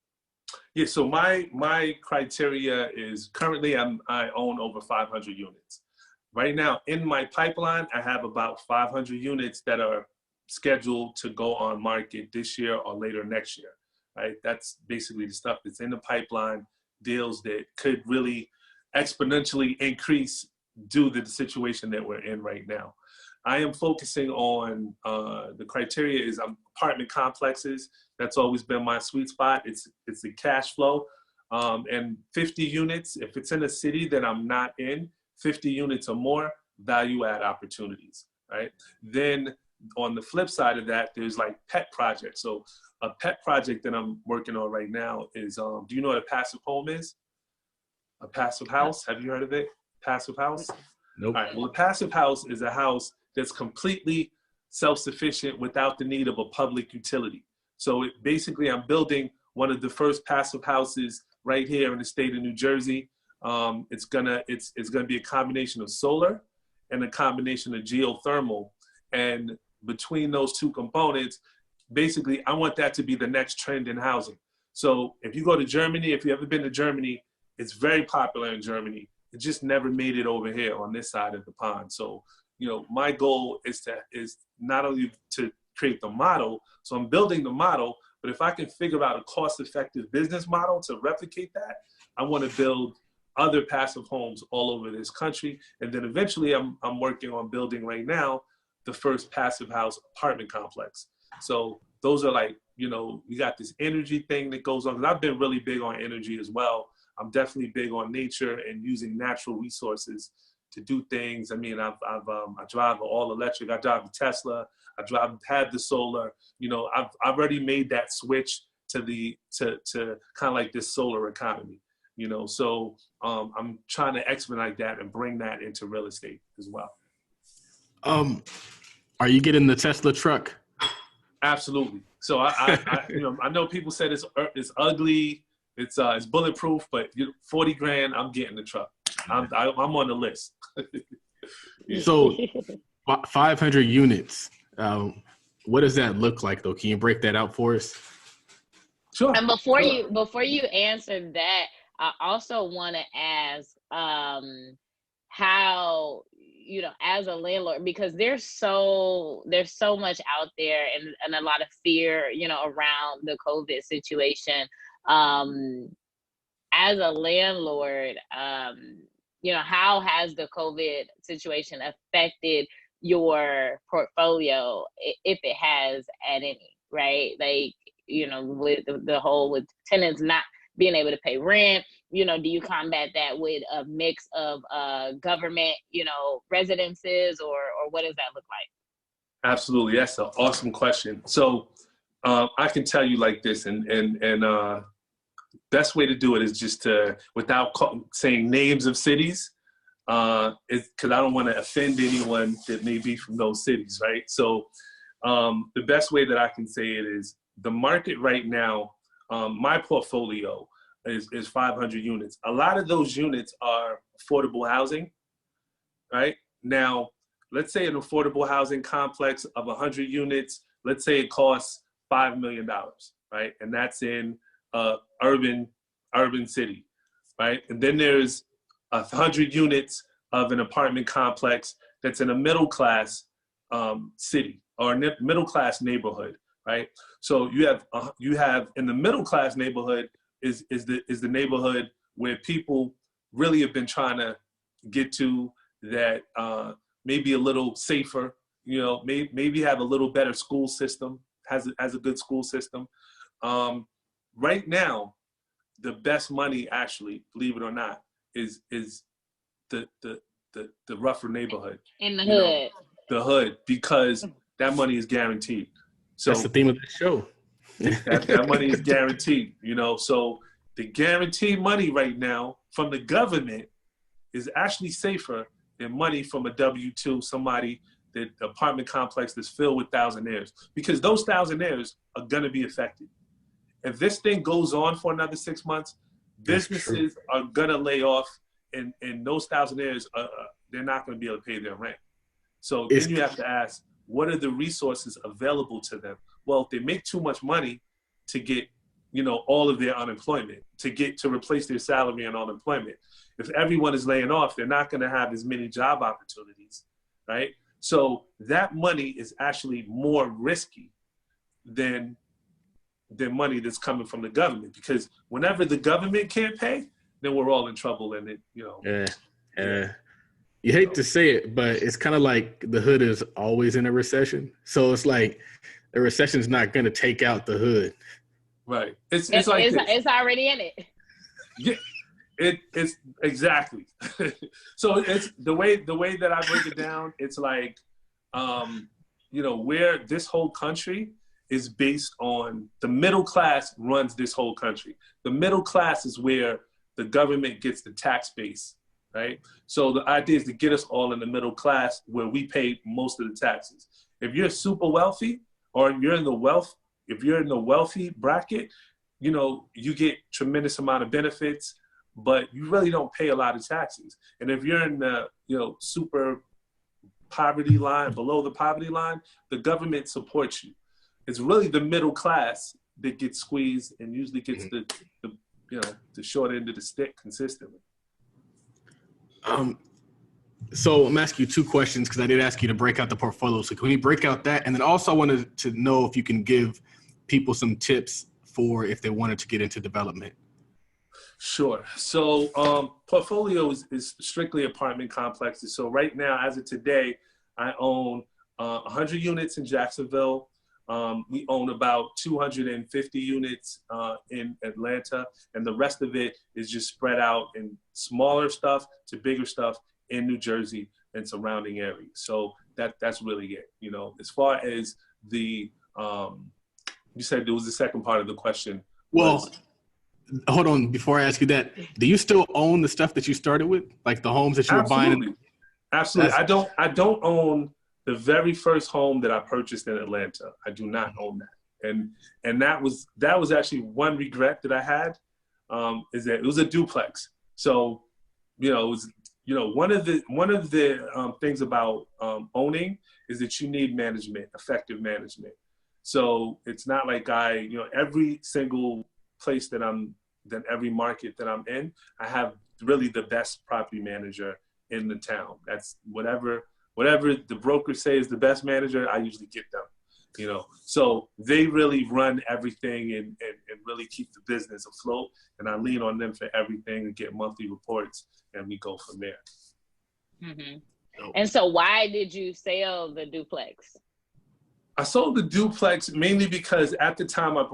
Yeah, so my criteria is currently I own over 500 units. Right now in my pipeline, I have about 500 units that are scheduled to go on market this year or later next year, right? That's basically the stuff that's in the pipeline, deals that could really exponentially increase due to the situation that we're in right now. I am focusing on the criteria is apartment complexes. That's always been my sweet spot. It's the cash flow, and 50 units. If it's in a city that I'm not in, 50 units or more, value add opportunities, right? Then on the flip side of that, there's like pet projects. So a pet project that I'm working on right now is, do you know what a passive home is? A passive house? Have you heard of it? Passive house? Nope. All right. Well, a passive house is a house that's completely self-sufficient without the need of a public utility. So basically, I'm building one of the first passive houses right here in the state of New Jersey. It's gonna be a combination of solar and a combination of geothermal. And between those two components, basically, I want that to be the next trend in housing. So if you go to Germany, if you've ever been to Germany, it's very popular in Germany. It just never made it over here on this side of the pond. So, you know, my goal is not only to create the model, so I'm building the model, but if I can figure out a cost-effective business model to replicate that, I want to build other passive homes all over this country. And then eventually I'm working on building right now the first passive house apartment complex. So those are like, you know, we got this energy thing that goes on. 'Cause I've been really big on energy as well. I'm definitely big on nature and using natural resources to do things. I mean, I drive all electric. I drive a Tesla. I've had the solar. You know, I've already made that switch to kind of like this solar economy. You know, so I'm trying to expedite that and bring that into real estate as well. Are you getting the Tesla truck? Absolutely. So I you know, I know people said it's ugly. It's bulletproof, but 40 grand, I'm getting the truck. I'm on the list. Yeah. So 500 units. What does that look like, though? Can you break that out for us? Sure. And before you answer that, I also want to ask how, you know, as a landlord, because there's so much out there and a lot of fear, you know, around the COVID situation. As a landlord, you know, how has the COVID situation affected your portfolio, if it has at any, right? Like, you know, with the whole with tenants not being able to pay rent, you know, do you combat that with a mix of government, you know, residences, or what does that look like? Absolutely. That's an awesome question. So I can tell you like this, and best way to do it is just to, without saying names of cities, because I don't want to offend anyone that may be from those cities, right? So the best way that I can say it is the market right now, my portfolio is 500 units. A lot of those units are affordable housing, right? Now, let's say an affordable housing complex of 100 units, let's say it costs $5 million, right? And that's in urban city, right? And then there's 100 units of an apartment complex that's in a middle class city or middle class neighborhood, right? So you have in the middle class neighborhood is the neighborhood where people really have been trying to get to, that maybe a little safer, you know, maybe have a little better school system, has a good school system. Right now, the best money, actually, believe it or not, is the rougher neighborhood. In the hood. The hood, because that money is guaranteed. So that's the theme of the show. that money is guaranteed, you know. So the guaranteed money right now from the government is actually safer than money from a W-2, somebody, the apartment complex that's filled with thousandaires, because those thousandaires are going to be affected. If this thing goes on for another 6 months, businesses are going to lay off, and those thousandaires, they're not going to be able to pay their rent. So then you have to ask, what are the resources available to them? Well, if they make too much money to get, you know, all of their unemployment, to replace their salary and unemployment, if everyone is laying off, they're not going to have as many job opportunities, right? So that money is actually more risky than money that's coming from the government, because whenever the government can't pay, then we're all in trouble, and it, you know. Yeah. You hate to say it, but it's kind of like the hood is always in a recession. So it's like the recession is not going to take out the hood. Right. It's like it's already in it. Yeah. It's exactly. So it's the way that I break it down. It's like, you know, where this whole country is based on, the middle class runs this whole country. The middle class is where the government gets the tax base, right? So the idea is to get us all in the middle class, where we pay most of the taxes. If you're super wealthy, or if you're in the wealthy bracket, you know, you get tremendous amount of benefits, but you really don't pay a lot of taxes. And if you're in the, you know, super poverty line, below the poverty line, the government supports you. It's really the middle class that gets squeezed and usually gets the you know, the short end of the stick consistently. So I'm asking you two questions, because I did ask you to break out the portfolio. So can we break out that? And then also I wanted to know if you can give people some tips for if they wanted to get into development. Sure. So portfolio is strictly apartment complexes. So right now, as of today, I own 100 units in Jacksonville. We own about 250 units in Atlanta, and the rest of it is just spread out in smaller stuff to bigger stuff in New Jersey and surrounding areas. So that's really it. You know, as far as the, you said there was the second part of the question. Well, hold on. Before I ask you that, do you still own the stuff that you started with, like the homes that you were buying? Absolutely. I don't own the very first home that I purchased in Atlanta. I do not own that. And that was actually one regret that I had, is that it was a duplex. So, you know, it was, you know, one of the things about owning is that you need management, effective management. So it's not like every single place every market that I'm in, I have really the best property manager in the town. That's whatever the brokers say is the best manager, I usually get them, you know. So they really run everything and really keep the business afloat. And I lean on them for everything and get monthly reports, and we go from there. Mm-hmm. And so why did you sell the duplex? I sold the duplex mainly because at the time I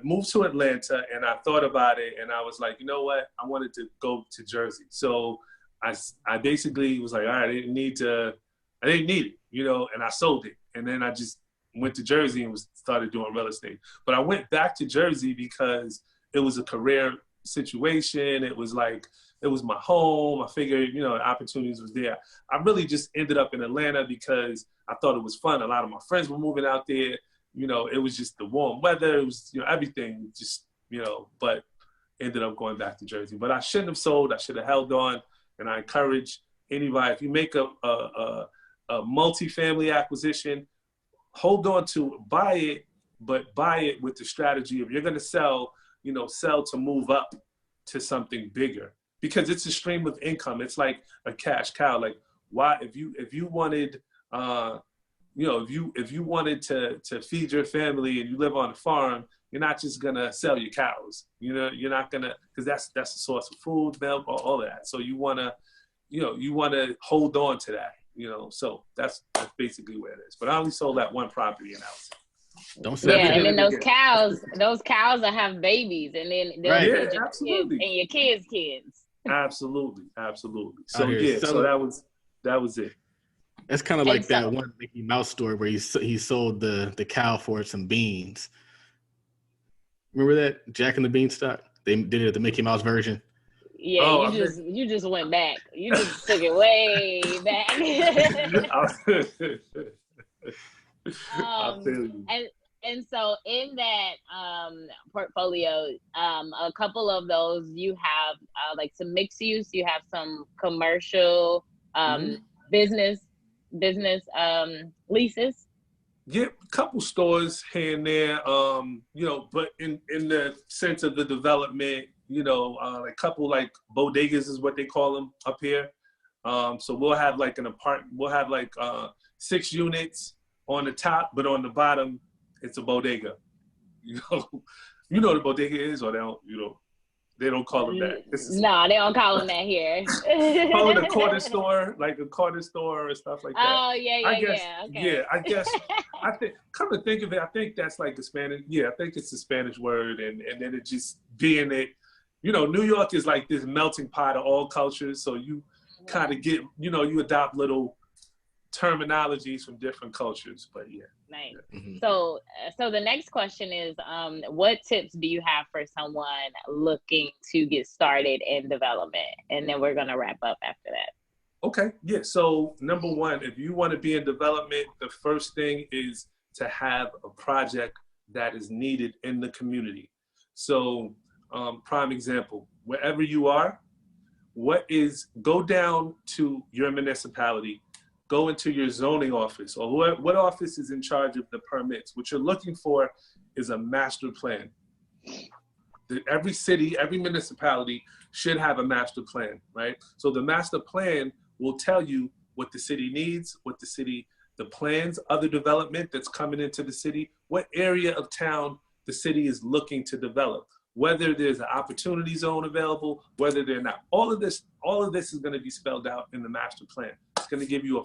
moved to Atlanta, and I thought about it, and I was like, you know what? I wanted to go to Jersey. So I basically was like, all right, I didn't need it, you know, and I sold it. And then I just went to Jersey and started doing real estate. But I went back to Jersey because it was a career situation. It was my home. I figured, you know, opportunities was there. I really just ended up in Atlanta because I thought it was fun. A lot of my friends were moving out there. You know, it was just the warm weather. It was, you know, everything just, you know, but ended up going back to Jersey. But I shouldn't have sold. I should have held on. And I encourage anybody, if you make a multifamily acquisition, hold on to it, buy it, but buy it with the strategy of, you're going to sell, you know, sell to move up to something bigger, because it's a stream of income. It's like a cash cow. Like, why, if you wanted, you know, if you wanted to feed your family and you live on a farm, you're not just gonna sell your cows. You know, you're not gonna, because that's the source of food, milk, all of that. So you wanna hold on to that. You know, so that's basically where it is. But I only sold that one property in house. Don't sell Yeah, it. and then those cows will have babies, and then they'll Right. feed Yeah, your absolutely. kids and your kids' kids. Absolutely. So Out here yeah, so selling- that was it. That's kind of like And so- that one Mickey Mouse story where he sold the cow for some beans. Remember that Jack and the Beanstalk? They did it at the Mickey Mouse version. Yeah, Oh, you just went back. You just took it way back. I feel you. And so in that portfolio, a couple of those you have like some mixed use, you have some commercial business leases. Yeah, a couple stores here and there, you know, but in the sense of the development, you know, a couple like bodegas is what they call them up here. So we'll have like we'll have like 6 units on the top, but on the bottom, it's a bodega. You know what a bodega is, or they don't call them that. No, they don't call them that here. Call it a corner store, like a corner store or stuff like that. Oh, yeah. Okay. Yeah, I guess, I think, come to think of it, I think that's like the Spanish, yeah, I think it's the Spanish word, and then it just being it, you know, New York is like this melting pot of all cultures, so you kind of get, you know, you adopt little terminologies from different cultures, but yeah. Nice. Mhm. So the next question is, what tips do you have for someone looking to get started in development? And then we're gonna wrap up after that. Okay, yeah. So number one, if you want to be in development, the first thing is to have a project that is needed in the community. So prime example, wherever you are, go down to your municipality, go into your zoning office, or what office is in charge of the permits. What you're looking for is a master plan. Every city, every municipality should have a master plan, right? So the master plan will tell you what the city needs, the plans, other development that's coming into the city, what area of town the city is looking to develop, whether there's an opportunity zone available, whether they're not. All of this is going to be spelled out in the master plan. It's going to give you a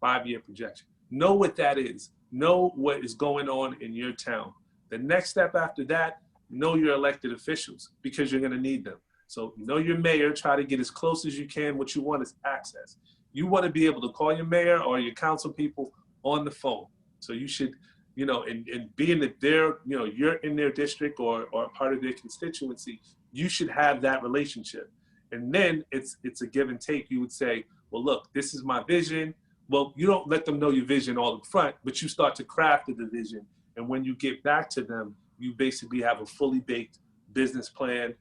five-year projection. Know what that is. Know what is going on in your town. The next step after that, know your elected officials, because you're going to need them. So know your mayor, try to get as close as you can. What you want is access. You want to be able to call your mayor or your council people on the phone. So you should, you know, and being that they're, you know, you're in their district or part of their constituency, you should have that relationship. And then it's a give and take. You would say, well, look, this is my vision. Well, you don't let them know your vision all up front, but you start to craft the vision. And when you get back to them, you basically have a fully baked business plan.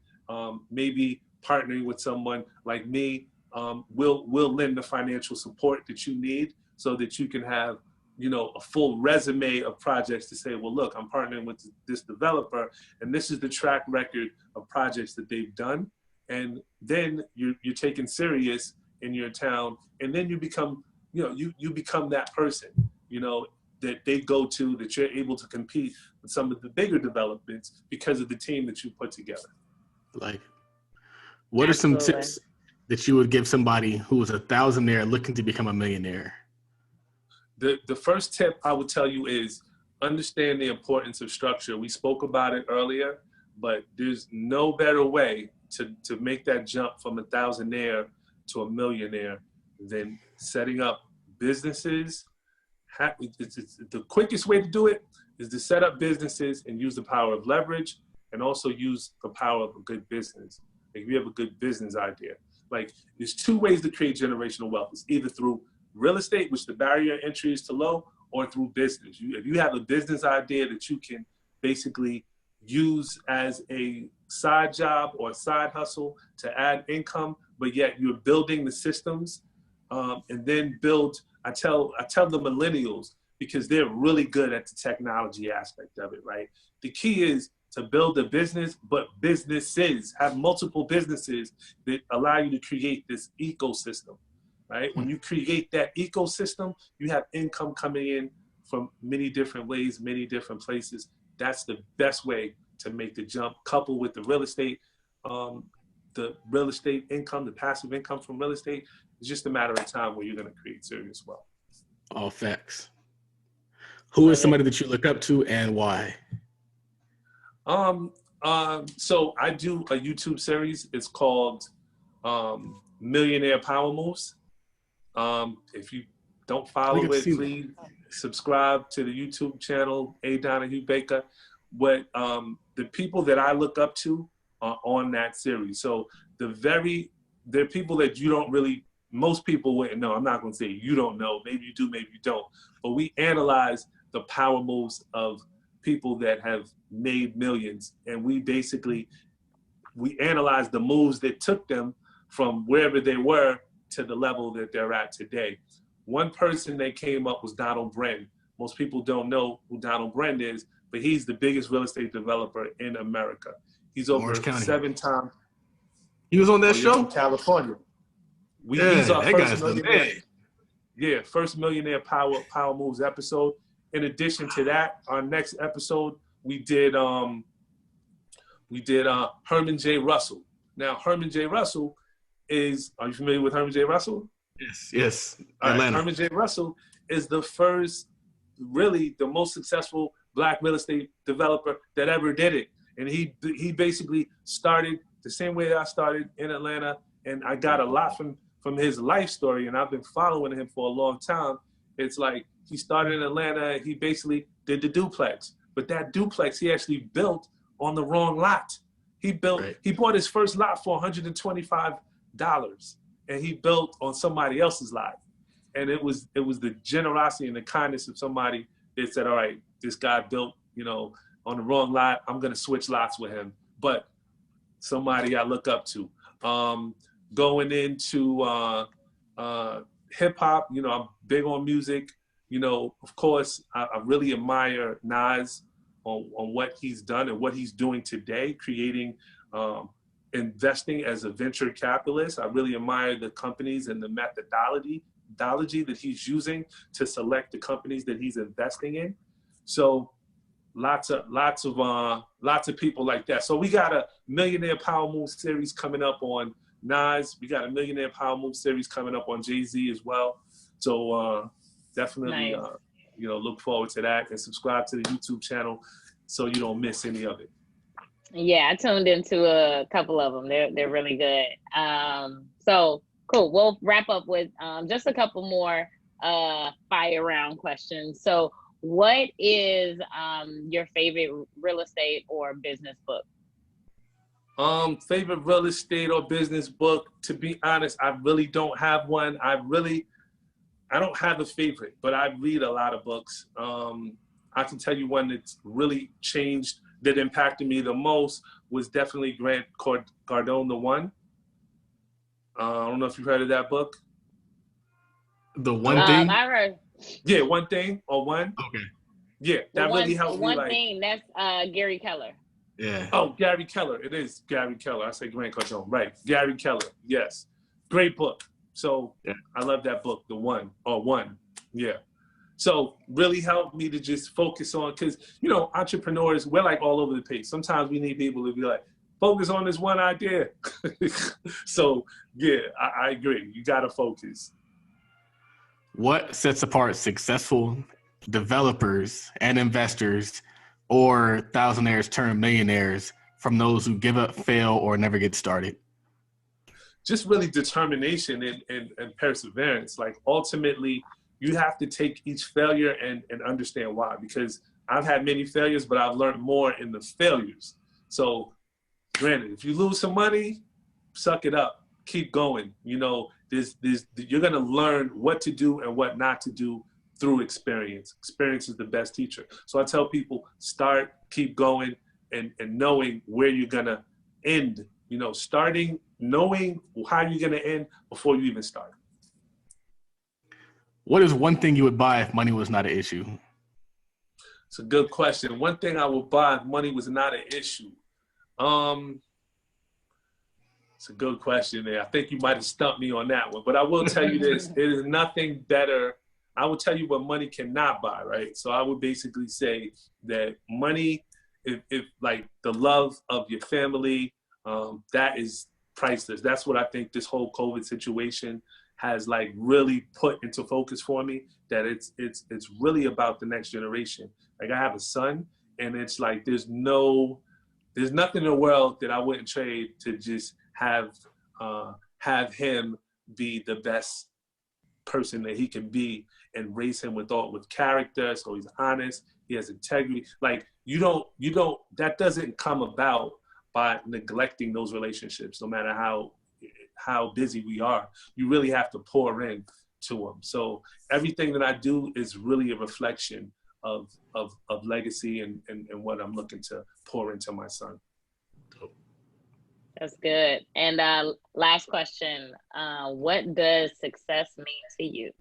Maybe partnering with someone like me will lend the financial support that you need so that you can have, you know, a full resume of projects to say, well, look, I'm partnering with this developer, and this is the track record of projects that they've done. And then you're taken serious in your town, and then you become, you know, you become that person, you know, that they go to, that you're able to compete with some of the bigger developments because of the team that you put together. Like, what are some tips that you would give somebody who is a thousandaire looking to become a millionaire? The first tip I would tell you is understand the importance of structure. We spoke about it earlier, but there's no better way to make that jump from a thousandaire to a millionaire than setting up businesses. The quickest way to do it is to set up businesses and use the power of leverage, and also use the power of a good business. Like, if you have a good business idea, like, there's 2 ways to create generational wealth. It's either through real estate, which the barrier to entry is too low, or through business. If you have a business idea that you can basically use as a side job or side hustle to add income, but yet you're building the systems, and then I tell the millennials, because they're really good at the technology aspect of it, right? The key is to build a business, but businesses, have multiple businesses that allow you to create this ecosystem. right? When you create that ecosystem, you have income coming in from many different ways, many different places. That's the best way to make the jump, coupled with the real estate income, the passive income from real estate. It's just a matter of time where you're going to create serious wealth. All facts. Who is somebody that you look up to and why? So I do a YouTube series. It's called Millionaire Power Moves. If you don't follow it, please subscribe to the YouTube channel, Donahue Baker. But the people that I look up to are on that series. So they're people that you don't really, most people wouldn't know. I'm not going to say you don't know. Maybe you do, maybe you don't. But we analyze the power moves of people that have made millions. And we analyze the moves that took them from wherever they were to the level that they're at today. One person that came up was Donald Bren. Most people don't know who Donald Bren is, but he's the biggest real estate developer in America. He's over 7 times. He was on that show? In California. He's our first millionaire. Yeah, first Millionaire Power Moves episode. In addition to that, our next episode, we did Herman J. Russell. Now, Herman J. Russell are you familiar with Herman J. Russell? Yes. Right. Herman J. Russell is the most successful Black real estate developer that ever did it. And he basically started the same way I started in Atlanta. And I got a lot from his life story, and I've been following him for a long time. It's like he started in Atlanta. He basically did the duplex. But that duplex he actually built on the wrong lot. He bought his first lot for $125. And he built on somebody else's lot. And it was the generosity and the kindness of somebody that said, all right, this guy built, on the wrong lot. I'm going to switch lots with him. But somebody I look up to. Going into hip hop, I'm big on music. Of course, I really admire Nas on what he's done and what he's doing today, creating investing as a venture capitalist. I really admire the companies and the methodology that he's using to select the companies that he's investing in. So lots of people like that. So we got a Millionaire Power Move series coming up on Nas. We got a Millionaire Power Move series coming up on Jay-Z as well. So definitely, nice. Look forward to that and subscribe to the YouTube channel so you don't miss any of it. Yeah, I tuned into a couple of them. They're really good. So cool. We'll wrap up with just a couple more fire round questions. So what is your favorite real estate or business book? Favorite real estate or business book? To be honest, I really don't have one. I don't have a favorite, but I read a lot of books. I can tell you one that's really changed, that impacted me the most, was definitely Grant Cardone, The One. I don't know if you've heard of that book. The One Thing? I heard. Yeah, One Thing or One. Okay. Yeah, that really helped me. One Thing, that's Gary Keller. Yeah. Oh, Gary Keller. It is Gary Keller. I say Grant Cardone. Right. Gary Keller. Yes. Great book. So yeah. I love that book, The One. Yeah. So really helped me to just focus on, because, entrepreneurs, we're like all over the place. Sometimes we need people to be like, focus on this one idea. So yeah, I agree. You got to focus. What sets apart successful developers and investors, or Thousandaires turned millionaires, from those who give up, fail, or never get started? Just really determination and perseverance. Like, ultimately, you have to take each failure and understand why. Because I've had many failures, but I've learned more in the failures. So granted, if you lose some money, suck it up, keep going. You're going to learn what to do and what not to do through experience. Experience is the best teacher. So I tell people, start, keep going, and knowing where you're going to end. Starting, knowing how you're going to end before you even start. What is one thing you would buy if money was not an issue? It's a good question. One thing I would buy if money was not an issue. It's a good question there. I think you might have stumped me on that one, but I will tell you this: it is nothing better. I will tell you what money cannot buy, right? So I would basically say that money, if like the love of your family, that is priceless. That's what I think this whole COVID situation has like really put into focus for me, that it's really about the next generation. Like I have a son, and it's like there's nothing in the world that I wouldn't trade to just have him be the best person that he can be, and raise him with character, so he's honest, he has integrity. Like you don't that doesn't come about by neglecting those relationships, no matter how busy we are. You really have to pour in to them. So everything that I do is really a reflection of legacy and what I'm looking to pour into my son. That's good. And last question, what does success mean to you?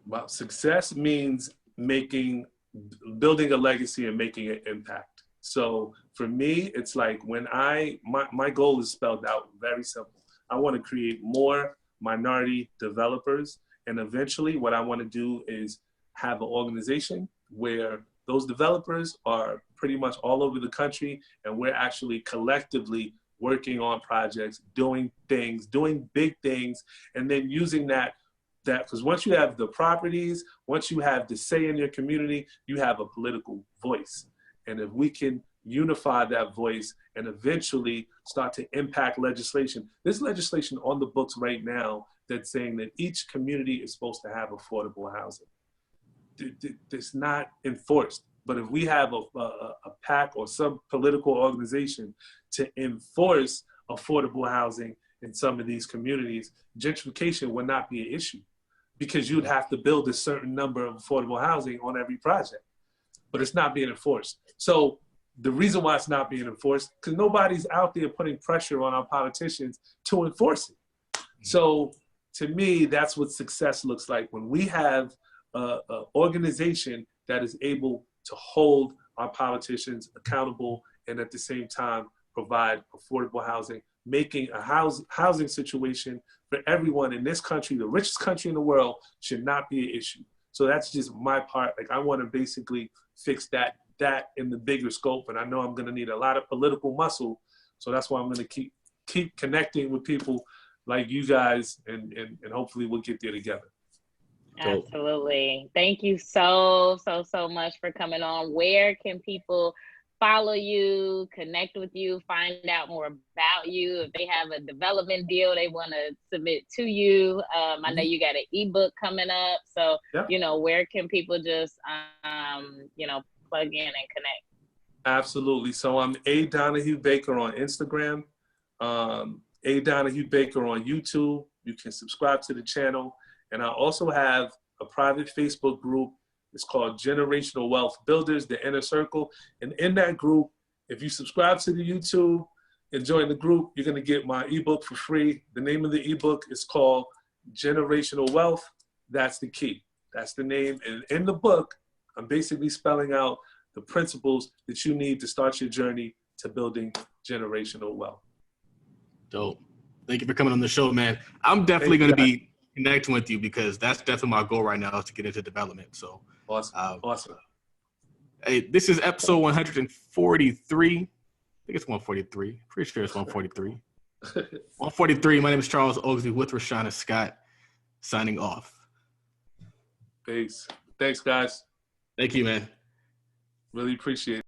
Well, success means building a legacy and making an impact. So for me, it's like when my goal is spelled out very simple. I want to create more minority developers. And eventually what I want to do is have an organization where those developers are pretty much all over the country, and we're actually collectively working on projects, doing big things, and then using that because once you have the properties, once you have the say in your community, you have a political voice. And if we can unify that voice and eventually start to impact legislation, there's legislation on the books right now that's saying that each community is supposed to have affordable housing. It's not enforced. But if we have a PAC or some political organization to enforce affordable housing in some of these communities, gentrification would not be an issue, because you'd have to build a certain number of affordable housing on every project. But it's not being enforced. So the reason why it's not being enforced, because nobody's out there putting pressure on our politicians to enforce it. So to me, that's what success looks like, when we have an organization that is able to hold our politicians accountable and at the same time provide affordable housing, making a housing situation for everyone in this country, the richest country in the world, should not be an issue. So that's just my part. Like I want to basically fix that in the bigger scope, and I know I'm going to need a lot of political muscle. So that's why I'm going to keep connecting with people like you guys, and hopefully we'll get there together. Absolutely. Thank you so much for coming on. Where can people follow you, connect with you, find out more about you? If they have a development deal they want to submit to you, I know you got an ebook coming up. So, where can people just, plug in and connect? Absolutely. So I'm A. Donahue Baker on Instagram, A. Donahue Baker on YouTube. You can subscribe to the channel. And I also have a private Facebook group. It's called Generational Wealth Builders, the Inner Circle. And in that group, if you subscribe to the YouTube and join the group, you're going to get my ebook for free. The name of the ebook is called Generational Wealth. That's the key. That's the name. And in the book, I'm basically spelling out the principles that you need to start your journey to building generational wealth. Dope. Thank you for coming on the show, man. I'm definitely going to be connecting with you, because that's definitely my goal right now, is to get into development. So awesome. Awesome. Hey, this is episode 143. I think it's 143. Pretty sure it's 143. 143. My name is Charles Oglesby with Rashauna Scott, signing off. Peace. Thanks, guys. Thank you, man. Really appreciate it.